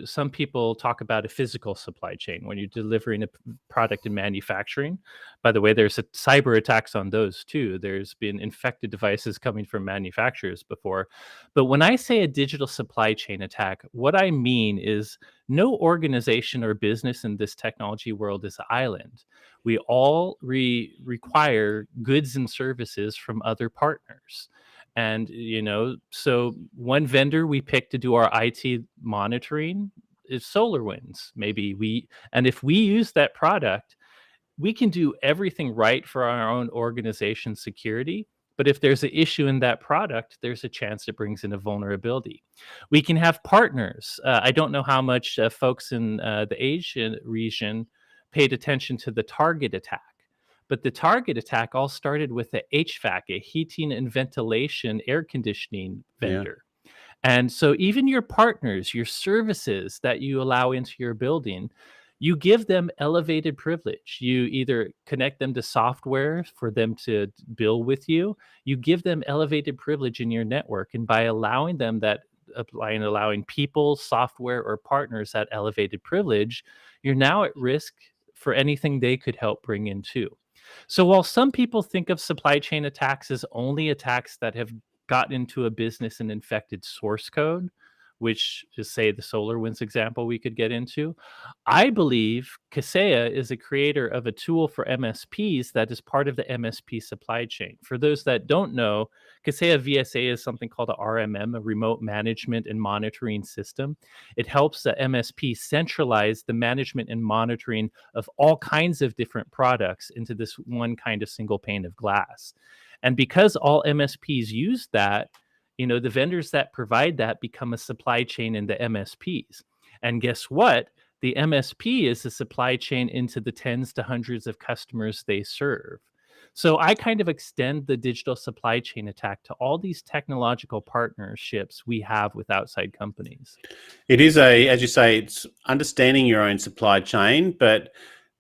some people talk about a physical supply chain when you're delivering a product in manufacturing. By the way, there's cyber attacks on those too. There's been infected devices coming from manufacturers before. But when I say a digital supply chain attack, what I mean is no organization or business in this technology world is an island. We all require goods and services from other partners. And, so one vendor we pick to do our IT monitoring is SolarWinds. And if we use that product, we can do everything right for our own organization's security. But if there's an issue in that product, there's a chance it brings in a vulnerability. We can have partners. I don't know how much folks in the Asian region paid attention to the Target attack. But the Target attack all started with a HVAC, a heating and ventilation air conditioning vendor. Yeah. And so even your partners, your services that you allow into your building, you give them elevated privilege. You either connect them to software for them to bill with you. You give them elevated privilege in your network. And by allowing them allowing people, software, or partners that elevated privilege, you're now at risk for anything they could help bring in too. So while some people think of supply chain attacks as only attacks that have gotten into a business and infected source code, which is, say, the SolarWinds example we could get into, I believe Kaseya is a creator of a tool for MSPs that is part of the MSP supply chain. For those that don't know, Kaseya VSA is something called a RMM, a remote management and monitoring system. It helps the MSP centralize the management and monitoring of all kinds of different products into this one kind of single pane of glass. And because all MSPs use that, the vendors that provide that become a supply chain in the MSPs. And guess what? The MSP is the supply chain into the tens to hundreds of customers they serve. So I kind of extend the digital supply chain attack to all these technological partnerships we have with outside companies. It is as you say, it's understanding your own supply chain, but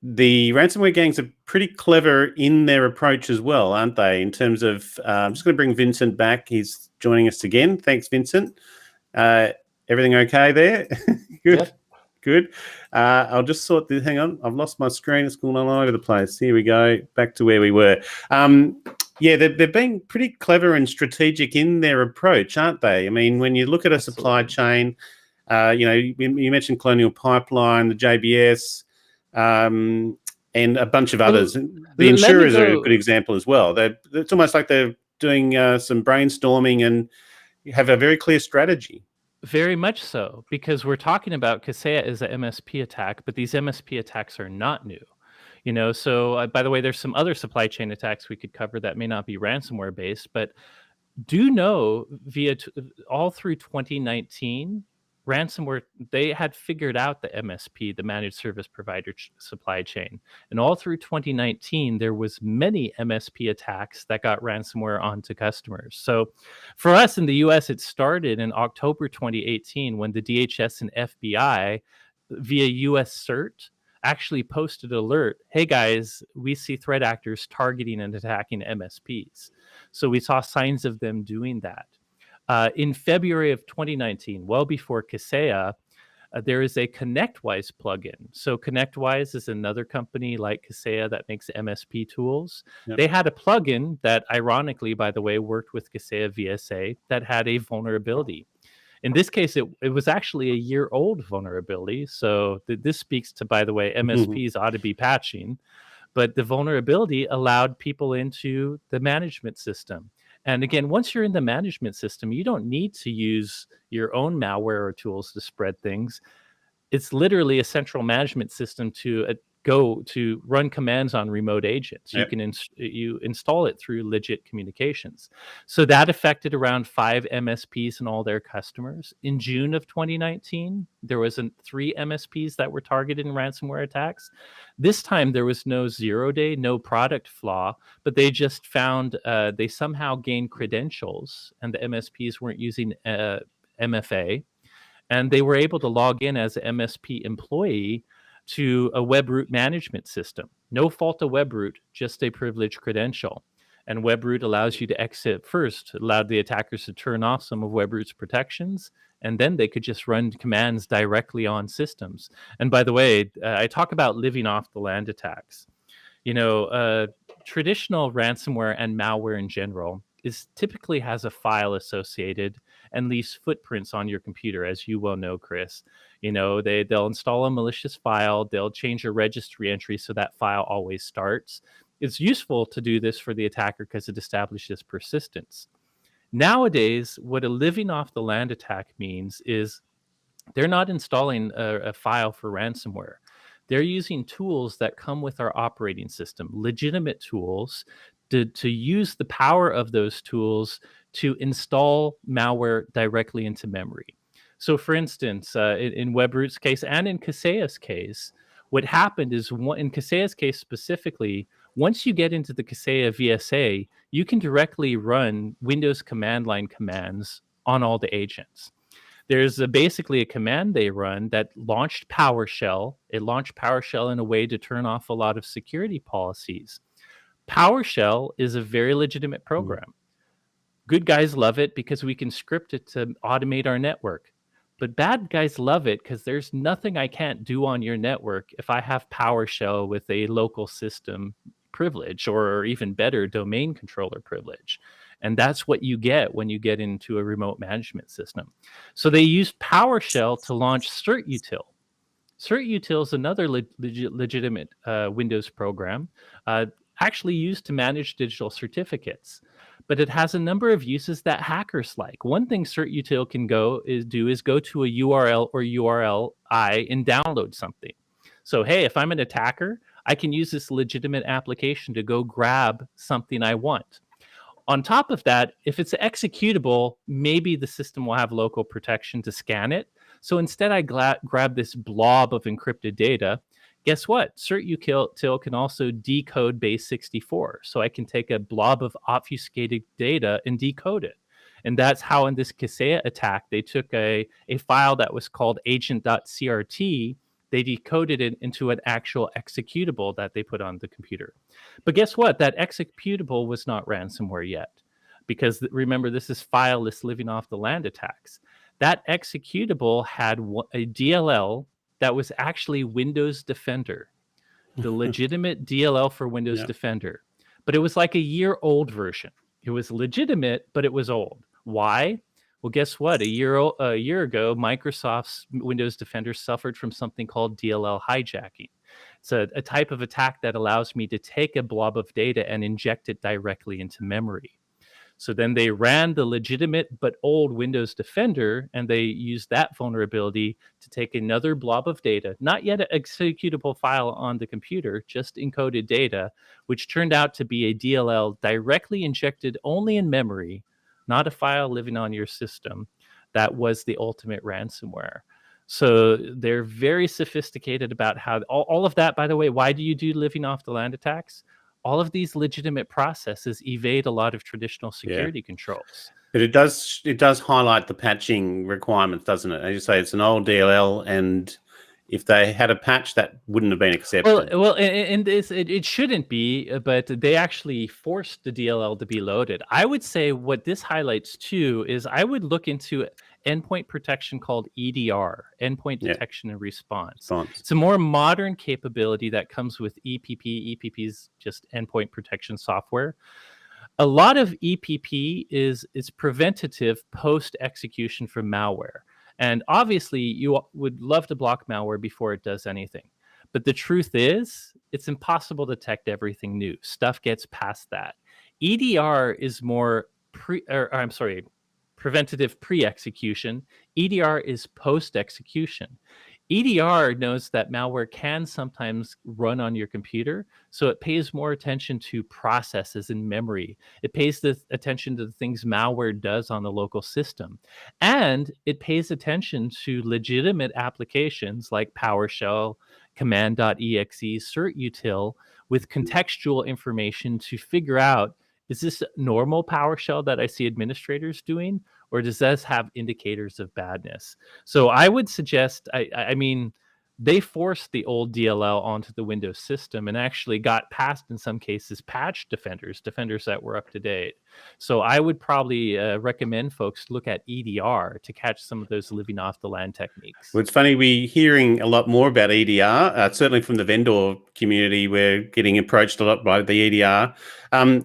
the ransomware gangs are pretty clever in their approach as well, aren't they? In terms of, I'm just going to bring Vincent back. He's joining us again. Thanks, Vincent. Everything okay there? Good. Yep. Good. I'll just sort this. Hang on. I've lost my screen. It's going all over the place. Here we go. Back to where we were. They're being pretty clever and strategic in their approach, aren't they? I mean, when you look at a supply chain, you mentioned Colonial Pipeline, the JBS, and a bunch of others. The insurers are a good example as well. It's almost like they're doing some brainstorming and have a very clear strategy. Very much so, because we're talking about Kaseya as an MSP attack, but these MSP attacks are not new. So by the way, there's some other supply chain attacks we could cover that may not be ransomware based, but do know all through 2019, ransomware, they had figured out the MSP, the managed service provider supply chain. And all through 2019, there was many MSP attacks that got ransomware onto customers. So for us in the US, it started in October 2018 when the DHS and FBI via US CERT actually posted an alert, hey guys, we see threat actors targeting and attacking MSPs. So we saw signs of them doing that. In February of 2019, well before Kaseya, there is a ConnectWise plugin. So ConnectWise is another company like Kaseya that makes MSP tools. Yep. They had a plugin that, ironically, by the way, worked with Kaseya VSA that had a vulnerability. In this case, it was actually a year-old vulnerability. So this speaks to, by the way, MSPs ought to be patching. But the vulnerability allowed people into the management system. And again, once you're in the management system, you don't need to use your own malware or tools to spread things. It's literally a central management system to go to run commands on remote agents. Yep. You can you install it through legit communications. So that affected around 5 MSPs and all their customers. In June of 2019, there was 3 MSPs that were targeted in ransomware attacks. This time there was no 0-day, no product flaw, but they just found they somehow gained credentials and the MSPs weren't using MFA. And they were able to log in as an MSP employee to a webroot management system. No fault of webroot, just a privileged credential. And webroot allows you to exit first. It allowed the attackers to turn off some of webroot's protections, and then they could just run commands directly on systems. And by the way, I talk about living off the land attacks. Traditional ransomware and malware in general typically has a file associated and leaves footprints on your computer, as you well know, Chris. They'll install a malicious file, they'll change a registry entry so that file always starts. It's useful to do this for the attacker because it establishes persistence. Nowadays, what a living off the land attack means is they're not installing a file for ransomware. They're using tools that come with our operating system, legitimate tools, to use the power of those tools to install malware directly into memory. So for instance, in webroot's case and in Kaseya's case, what happened is, in Kaseya's case specifically, once you get into the Kaseya VSA, you can directly run Windows command line commands on all the agents. There's basically a command they run that launched PowerShell. It launched PowerShell in a way to turn off a lot of security policies. PowerShell is a very legitimate program. Good guys love it because we can script it to automate our network. But bad guys love it because there's nothing I can't do on your network if I have PowerShell with a local system privilege, or even better, domain controller privilege. And that's what you get when you get into a remote management system. So they used PowerShell to launch CertUtil. CertUtil is another legitimate Windows program, actually used to manage digital certificates. But it has a number of uses that hackers like. One thing CertUtil can do is go to a URL or URLi and download something. So, hey, if I'm an attacker, I can use this legitimate application to go grab something I want. On top of that, if it's executable, maybe the system will have local protection to scan it. So instead, I grab this blob of encrypted data. Guess what? CertUtil can also decode base 64. So I can take a blob of obfuscated data and decode it. And that's how in this Kaseya attack, they took a file that was called agent.crt. They decoded it into an actual executable that they put on the computer. But guess what? That executable was not ransomware yet. Because remember, this is fileless living off the land attacks. That executable had a DLL that was actually Windows Defender, the legitimate DLL for Windows Defender. But it was like a year-old version. It was legitimate, but it was old. Why? Well, guess what? A year ago, Microsoft's Windows Defender suffered from something called DLL hijacking. It's a type of attack that allows me to take a blob of data and inject it directly into memory. So then they ran the legitimate but old Windows Defender, and they used that vulnerability to take another blob of data, not yet an executable file on the computer, just encoded data, which turned out to be a DLL directly injected only in memory, not a file living on your system, that was the ultimate ransomware. So they're very sophisticated about how all of that, by the way, why do you do living off the land attacks? All of these legitimate processes evade a lot of traditional security controls. But it does highlight the patching requirements, doesn't it? As you say, it's an old DLL, and if they had a patch, that wouldn't have been accepted. Well, and it shouldn't be, but they actually forced the DLL to be loaded. I would say what this highlights too is I would look into endpoint protection called EDR, Endpoint Detection and Response. It's a more modern capability that comes with EPP. EPP is just endpoint protection software. A lot of EPP is preventative post-execution from malware. And obviously, you would love to block malware before it does anything. But the truth is, it's impossible to detect everything new. Stuff gets past that. EDR is more preventative pre-execution. EDR is post-execution. EDR knows that malware can sometimes run on your computer, so it pays more attention to processes and memory. It pays attention to the things malware does on the local system. And it pays attention to legitimate applications like PowerShell, command.exe, certutil, with contextual information to figure out, is this normal PowerShell that I see administrators doing, or does this have indicators of badness? So I would suggest, I mean, they forced the old DLL onto the Windows system and actually got past, in some cases, patched defenders that were up to date. So I would probably recommend folks look at EDR to catch some of those living off the land techniques. Well, it's funny, we're hearing a lot more about EDR, certainly from the vendor community. We're getting approached a lot by the EDR.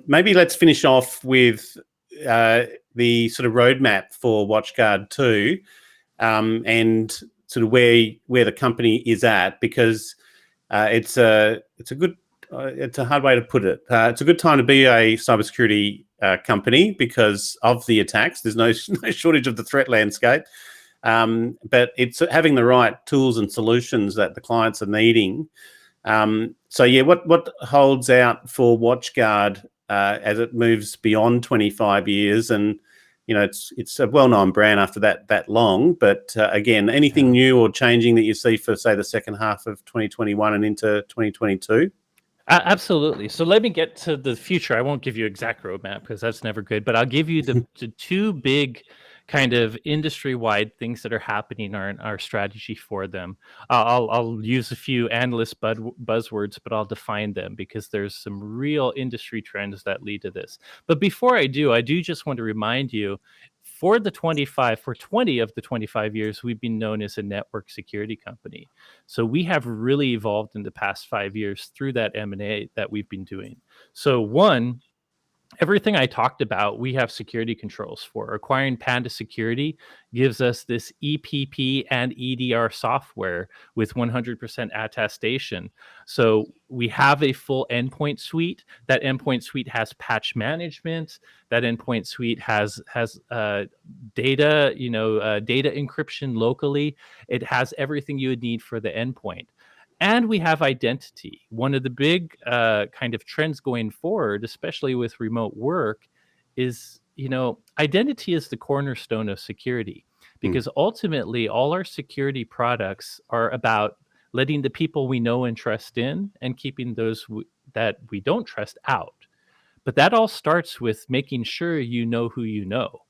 Maybe let's finish off with the sort of roadmap for WatchGuard 2 and sort of where the company is at, because it's a hard way to put it. It's a good time to be a cybersecurity company because of the attacks. There's no shortage of the threat landscape, but it's having the right tools and solutions that the clients are needing. So yeah, what holds out for WatchGuard as it moves beyond 25 years? And you know, it's a well-known brand after that long. But again, anything new or changing that you see for, say, the second half of 2021 and into 2022? Absolutely. So let me get to the future. I won't give you exact roadmap because that's never good, but I'll give you the two big kind of industry-wide things that are happening, our strategy for them. I'll use a few analyst buzzwords, but I'll define them because there's some real industry trends that lead to this. But before I do just want to remind you, for 20 of the 25 years, we've been known as a network security company. So we have really evolved in the past 5 years through that M&A that we've been doing. So one, everything I talked about, we have security controls for. Acquiring Panda Security gives us this EPP and EDR software with 100% attestation. So we have a full endpoint suite. That endpoint suite has patch management. That endpoint suite has data, data encryption locally. It has everything you would need for the endpoint. And we have identity. One of the big kind of trends going forward, especially with remote work, is, identity is the cornerstone of security, because ultimately all our security products are about letting the people we know and trust in and keeping those that we don't trust out. But that all starts with making sure you know who you know.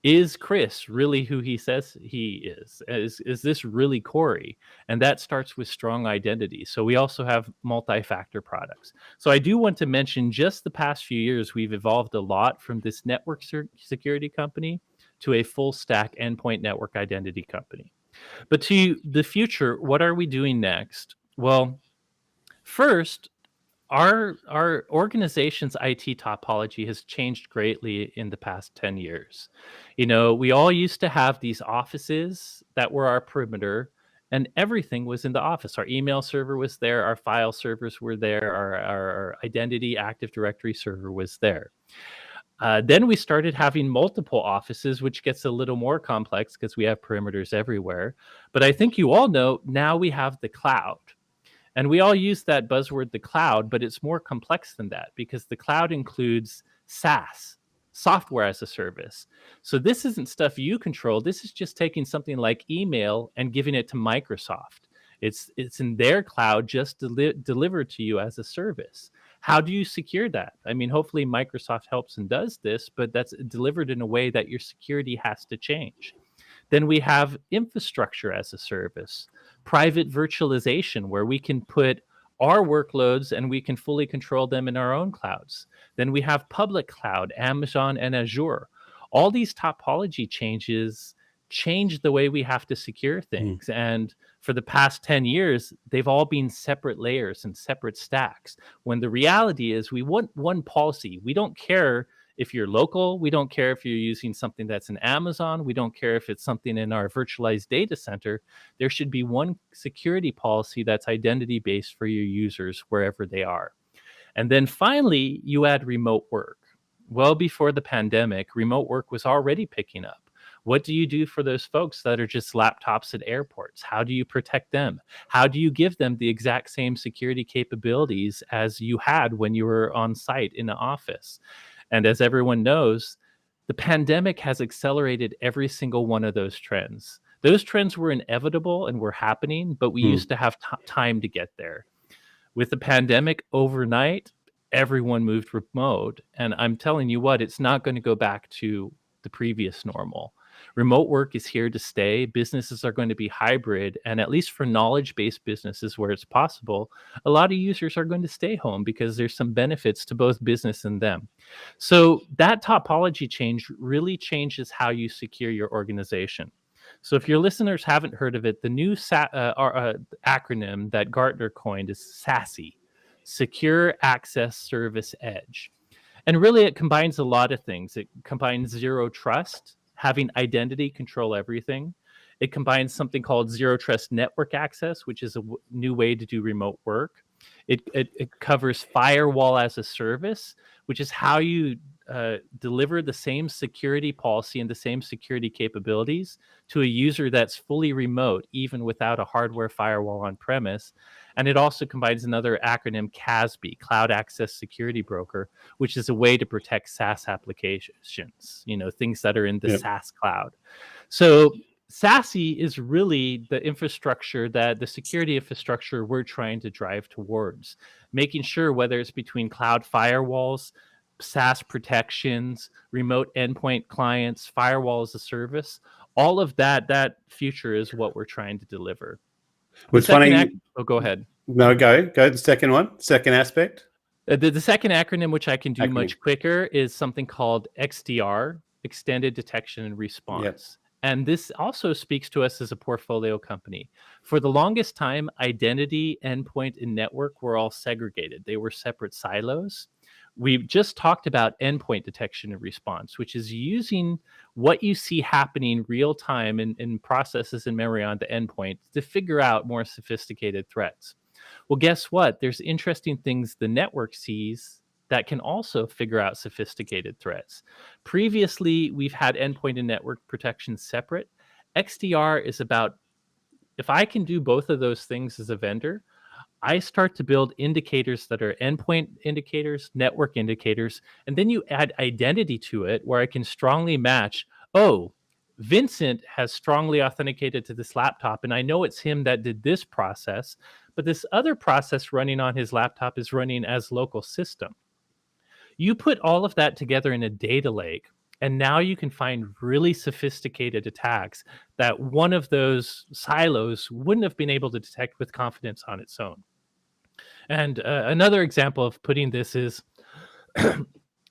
Is Chris really who he says he is? Is this really Corey? And that starts with strong identity. So we also have multi-factor products. So I do want to mention, just the past few years, we've evolved a lot from this network security company to a full stack endpoint network identity company. But to the future, what are we doing next? Well, first, our organization's IT topology has changed greatly in the past 10 years. We all used to have these offices that were our perimeter, and everything was in the office. Our email server was there, our file servers were there, our identity Active Directory server was there. Then we started having multiple offices, which gets a little more complex because we have perimeters everywhere. But I think you all know now we have the cloud. And we all use that buzzword, the cloud, but it's more complex than that, because the cloud includes SaaS, software as a service. So this isn't stuff you control. This is just taking something like email and giving it to Microsoft. It's in their cloud, just delivered to you as a service. How do you secure that? I mean, hopefully Microsoft helps and does this, but that's delivered in a way that your security has to change. Then we have infrastructure as a service, private virtualization, where we can put our workloads and we can fully control them in our own clouds. Then we have public cloud, Amazon and Azure. All these topology changes change the way we have to secure things. And for the past 10 years, they've all been separate layers and separate stacks. When the reality is we want one policy. We don't care if you're local. We don't care if you're using something that's in Amazon. We don't care if it's something in our virtualized data center. There should be one security policy that's identity-based for your users wherever they are. And then finally, you add remote work. Well before the pandemic, remote work was already picking up. What do you do for those folks that are just laptops at airports? How do you protect them? How do you give them the exact same security capabilities as you had when you were on site in the office? And as everyone knows, the pandemic has accelerated every single one of those trends. Those trends were inevitable and were happening, but we used to have time to get there. With the pandemic, overnight, everyone moved remote. And I'm telling you what, it's not going to go back to the previous normal. Remote work is here to stay. Businesses are going to be hybrid. And at least for knowledge-based businesses where it's possible, a lot of users are going to stay home because there's some benefits to both business and them. So that topology change really changes how you secure your organization. So if your listeners haven't heard of it, the new acronym that Gartner coined is SASE, Secure Access Service Edge. And really it combines a lot of things. It combines zero trust, having identity control everything. It combines something called zero trust network access, which is a new way to do remote work. It covers firewall as a service, which is how you deliver the same security policy and the same security capabilities to a user that's fully remote, even without a hardware firewall on premise. And it also combines another acronym, CASB, Cloud Access Security Broker, which is a way to protect SaaS applications, things that are in the SaaS cloud. So SASE is really the infrastructure, the security infrastructure we're trying to drive towards, making sure whether it's between cloud firewalls, SaaS protections, remote endpoint clients, firewall as a service, all of that future is what we're trying to deliver. What's funny? Go ahead. No, go the second one, second aspect. The second acronym, which I can do much quicker, is something called XDR, Extended Detection and Response. Yep. And this also speaks to us as a portfolio company. For the longest time, identity, endpoint, and network were all segregated. They were separate silos. We've just talked about endpoint detection and response, which is using what you see happening real time in processes in memory on the endpoint to figure out more sophisticated threats. Well, guess what? There's interesting things the network sees that can also figure out sophisticated threats. Previously, we've had endpoint and network protection separate. XDR is about, if I can do both of those things as a vendor, I start to build indicators that are endpoint indicators, network indicators, and then you add identity to it where I can strongly match, Vincent has strongly authenticated to this laptop, and I know it's him that did this process, but this other process running on his laptop is running as local system. You put all of that together in a data lake, and now you can find really sophisticated attacks that one of those silos wouldn't have been able to detect with confidence on its own. And another example of putting this is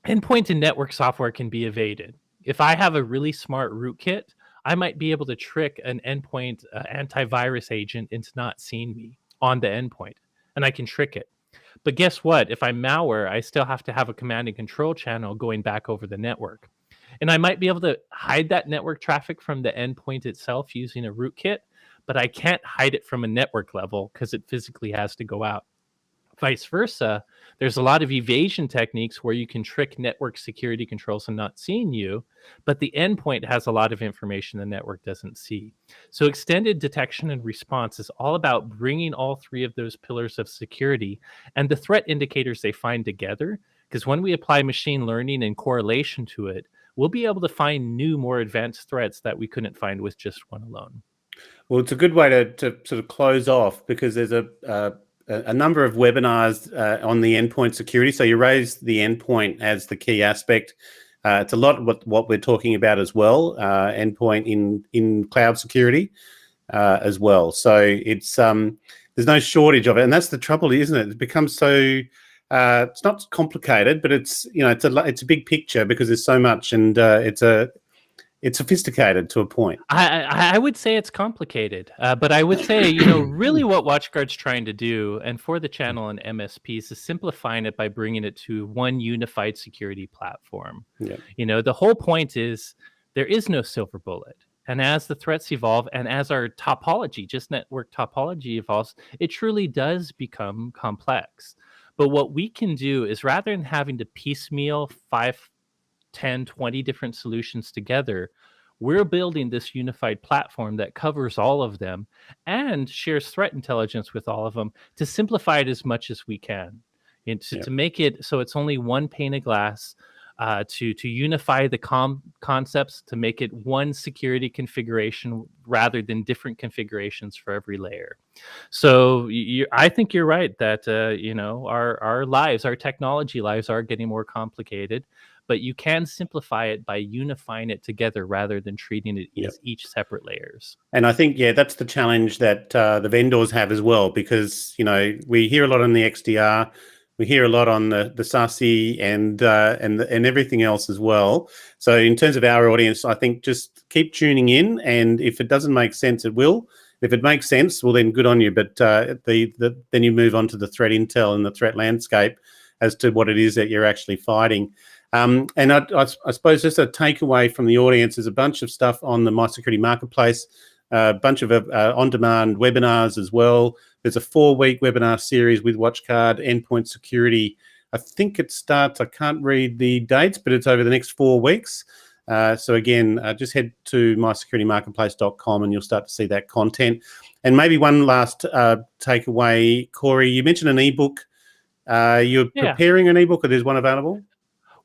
endpoint and network software can be evaded. If I have a really smart rootkit, I might be able to trick an endpoint antivirus agent into not seeing me on the endpoint, and I can trick it. But guess what? If I'm malware, I still have to have a command and control channel going back over the network. And I might be able to hide that network traffic from the endpoint itself using a rootkit, but I can't hide it from a network level because it physically has to go out. Vice versa, there's a lot of evasion techniques where you can trick network security controls and not seeing you, but the endpoint has a lot of information the network doesn't see. So extended detection and response is all about bringing all three of those pillars of security and the threat indicators they find together, Because when we apply machine learning and correlation to it, we'll be able to find new, more advanced threats that we couldn't find with just one alone. Well, it's a good way to sort of close off, because there's a number of webinars on the endpoint security. So you raised the endpoint as the key aspect. It's a lot what we're talking about as well, endpoint in cloud security as well. So it's there's no shortage of it, and that's the trouble, isn't it? It becomes so it's not complicated, but it's it's a big picture, because there's so much, and it's sophisticated to a point. I would say it's complicated, but I would say, really what WatchGuard's trying to do, and for the channel and MSPs, is simplifying it by bringing it to one unified security platform. Yeah. The whole point is there is no silver bullet. And as the threats evolve, and as our topology, just network topology evolves, it truly does become complex. But what we can do is, rather than having to piecemeal 5, 10, 20 different solutions together, we're building this unified platform that covers all of them and shares threat intelligence with all of them, to simplify it as much as we can, and to make it so it's only one pane of glass, to unify the concepts, to make it one security configuration rather than different configurations for every layer. So I think you're right that our lives, our technology lives, are getting more complicated, but you can simplify it by unifying it together rather than treating it as each separate layers. And I think, that's the challenge that the vendors have as well, because, we hear a lot on the XDR, we hear a lot on the SASE and everything else as well. So in terms of our audience, I think just keep tuning in, and if it doesn't make sense, it will. If it makes sense, well, then good on you. But then you move on to the threat intel and the threat landscape as to what it is that you're actually fighting. And I suppose just a takeaway from the audience is a bunch of stuff on the MySecurity Marketplace, a bunch of on-demand webinars as well. There's a 4-week webinar series with WatchGuard Endpoint Security. I think it starts, I can't read the dates, but it's over the next 4 weeks. So again, just head to mysecuritymarketplace.com and you'll start to see that content. And maybe one last takeaway, Corey, you mentioned an ebook. You're preparing an ebook, or there's one available?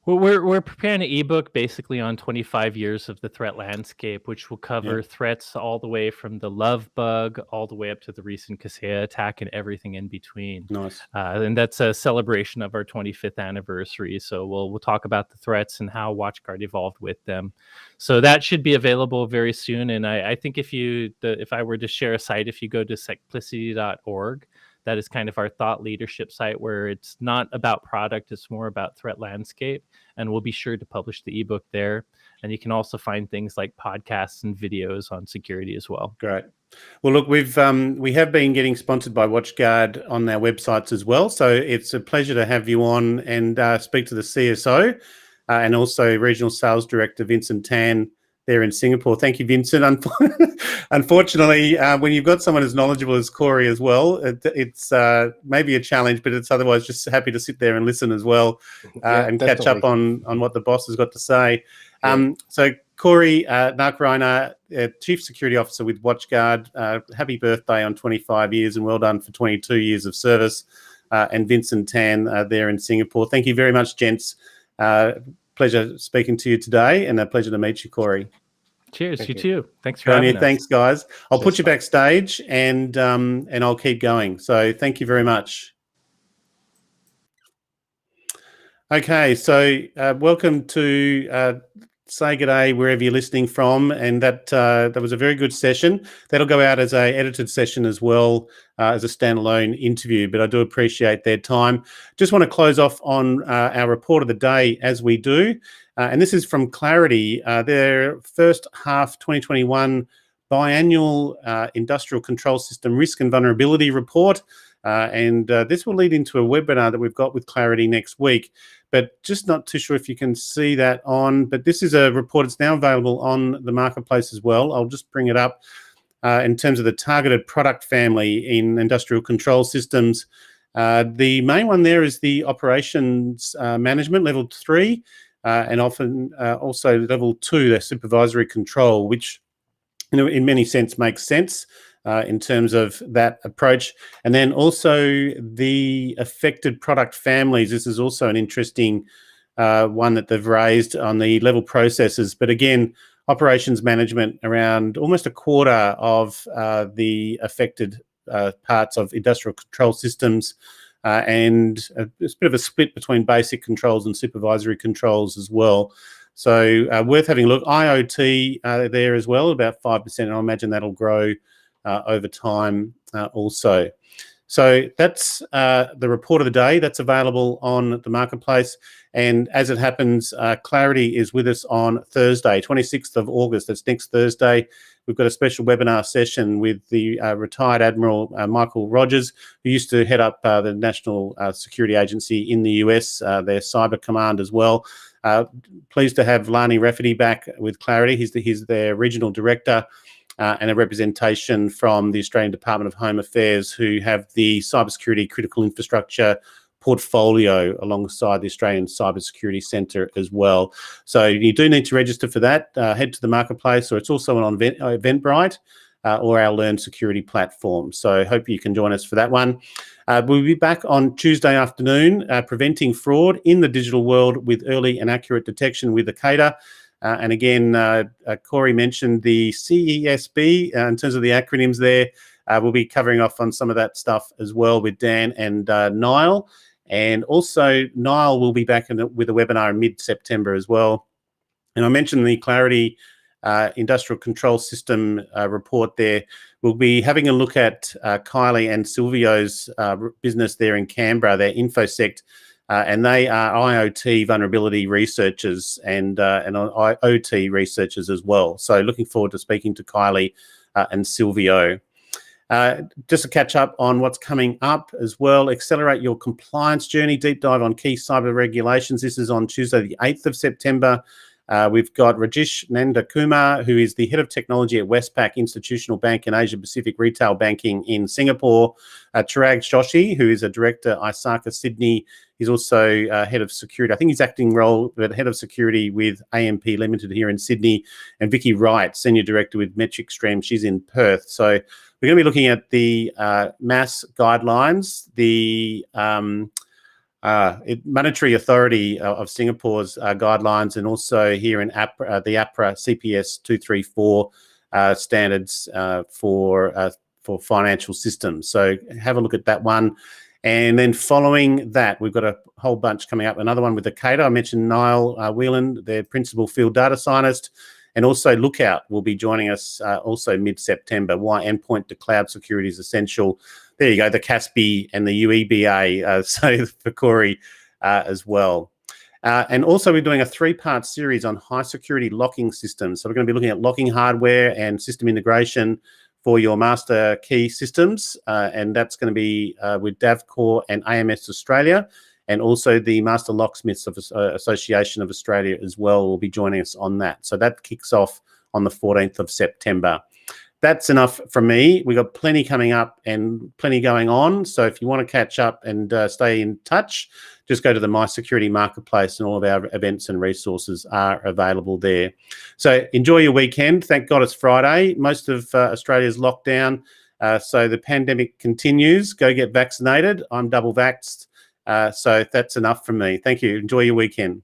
Well, we're preparing an ebook basically on 25 years of the threat landscape, which will cover threats all the way from the love bug all the way up to the recent Kaseya attack and everything in between. Nice. And that's a celebration of our 25th anniversary. So we'll talk about the threats and how WatchGuard evolved with them. So that should be available very soon. And I think if I were to share a site, if you go to secplicity.org, that is kind of our thought leadership site, where it's not about product, it's more about threat landscape. And we'll be sure to publish the ebook there. And you can also find things like podcasts and videos on security as well. Great. Well, look, we have been getting sponsored by WatchGuard on our websites as well. So it's a pleasure to have you on and speak to the CSO and also Regional Sales Director Vincent Tan there in Singapore. Thank you, Vincent. Unfortunately, when you've got someone as knowledgeable as Corey as well, it's maybe a challenge, but it's otherwise just happy to sit there and listen as well and catch up on what the boss has got to say. So Corey Nachreiner, Chief Security Officer with WatchGuard, happy birthday on 25 years and well done for 22 years of service. And Vincent Tan there in Singapore. Thank you very much, gents. Pleasure speaking to you today, and a pleasure to meet you, Corey. Cheers, you too. Thanks for having us. Thanks, guys. I'll put you backstage, and I'll keep going. So thank you very much. Okay, so welcome to say good day wherever you're listening from, and that was a very good session. That'll go out as a edited session as well as a standalone interview, but I do appreciate their time. Just want to close off on our report of the day as we do, and this is from Clarity, their first half 2021 biannual industrial control system risk and vulnerability report. And this will lead into a webinar that we've got with Clarity next week, but just not too sure if you can see that on. But this is a report that's now available on the marketplace as well. I'll just bring it up in terms of the targeted product family in industrial control systems. The main one there is the operations management, level 3, and often also level 2, the supervisory control, which in many sense makes sense. in terms of that approach. And then also the affected product families. This is also an interesting one that they've raised on the level processes. But again, operations management around almost a quarter of the affected parts of industrial control systems, and it's a bit of a split between basic controls and supervisory controls as well. So worth having a look. IoT there as well, about 5%, and I imagine that'll grow over time also. So that's the report of the day. That's available on the marketplace. And as it happens, Clarity is with us on Thursday, 26th of August. That's next Thursday. We've got a special webinar session with the retired Admiral Michael Rogers, who used to head up the National Security Agency in the US, their cyber command as well. Pleased to have Lani Rafferty back with Clarity. He's their regional director. And a representation from the Australian Department of Home Affairs, who have the cybersecurity critical infrastructure portfolio alongside the Australian Cybersecurity Centre as well. So you do need to register for that. Head to the marketplace, or it's also on Eventbrite or our Learn Security platform. So I hope you can join us for that one. We'll be back on Tuesday afternoon, preventing fraud in the digital world with early and accurate detection with ACADA. And again, Corey mentioned the CESB in terms of the acronyms there. We'll be covering off on some of that stuff as well with Dan and Niall. And also, Niall will be back with a webinar in mid-September as well. And I mentioned the Clarity Industrial Control System report there. We'll be having a look at Kylie and Silvio's business there in Canberra, their InfoSect. And they are IoT vulnerability researchers and OT researchers as well. So looking forward to speaking to Kylie and Silvio. Just to catch up on what's coming up as well, Accelerate Your Compliance Journey, deep dive on key cyber regulations. This is on Tuesday, the 8th of September. We've got Rajesh Nandakumar, who is the Head of Technology at Westpac Institutional Bank and Asia Pacific Retail Banking in Singapore. Chirag Joshi, who is a Director, ISACA Sydney. He's also Head of Security. I think he's acting role, but Head of Security with AMP Limited here in Sydney. And Vicky Wright, Senior Director with Metric Stream. She's in Perth. So we're going to be looking at the MAS guidelines, the Monetary Authority of Singapore's guidelines, and also here in APRA, the APRA CPS 234 standards for financial systems. So have a look at that one. And then following that, we've got a whole bunch coming up. Another one with ACADA. I mentioned Niall Whelan, their Principal Field Data Scientist. And also Lookout will be joining us also mid-September. Why Endpoint to Cloud Security is Essential. There you go, the CASB and the UEBA, so for Corey as well. And also we're doing a 3-part series on high security locking systems. So we're going to be looking at locking hardware and system integration for your master key systems. And that's going to be with DavCore and AMS Australia. And also the Master Locksmiths of Association of Australia as well will be joining us on that. So that kicks off on the 14th of September. That's enough from me. We've got plenty coming up and plenty going on. So if you want to catch up and stay in touch, just go to the MySecurity Marketplace and all of our events and resources are available there. So enjoy your weekend. Thank God it's Friday. Most of Australia's locked down. So the pandemic continues. Go get vaccinated. I'm double vaxxed. So that's enough from me. Thank you. Enjoy your weekend.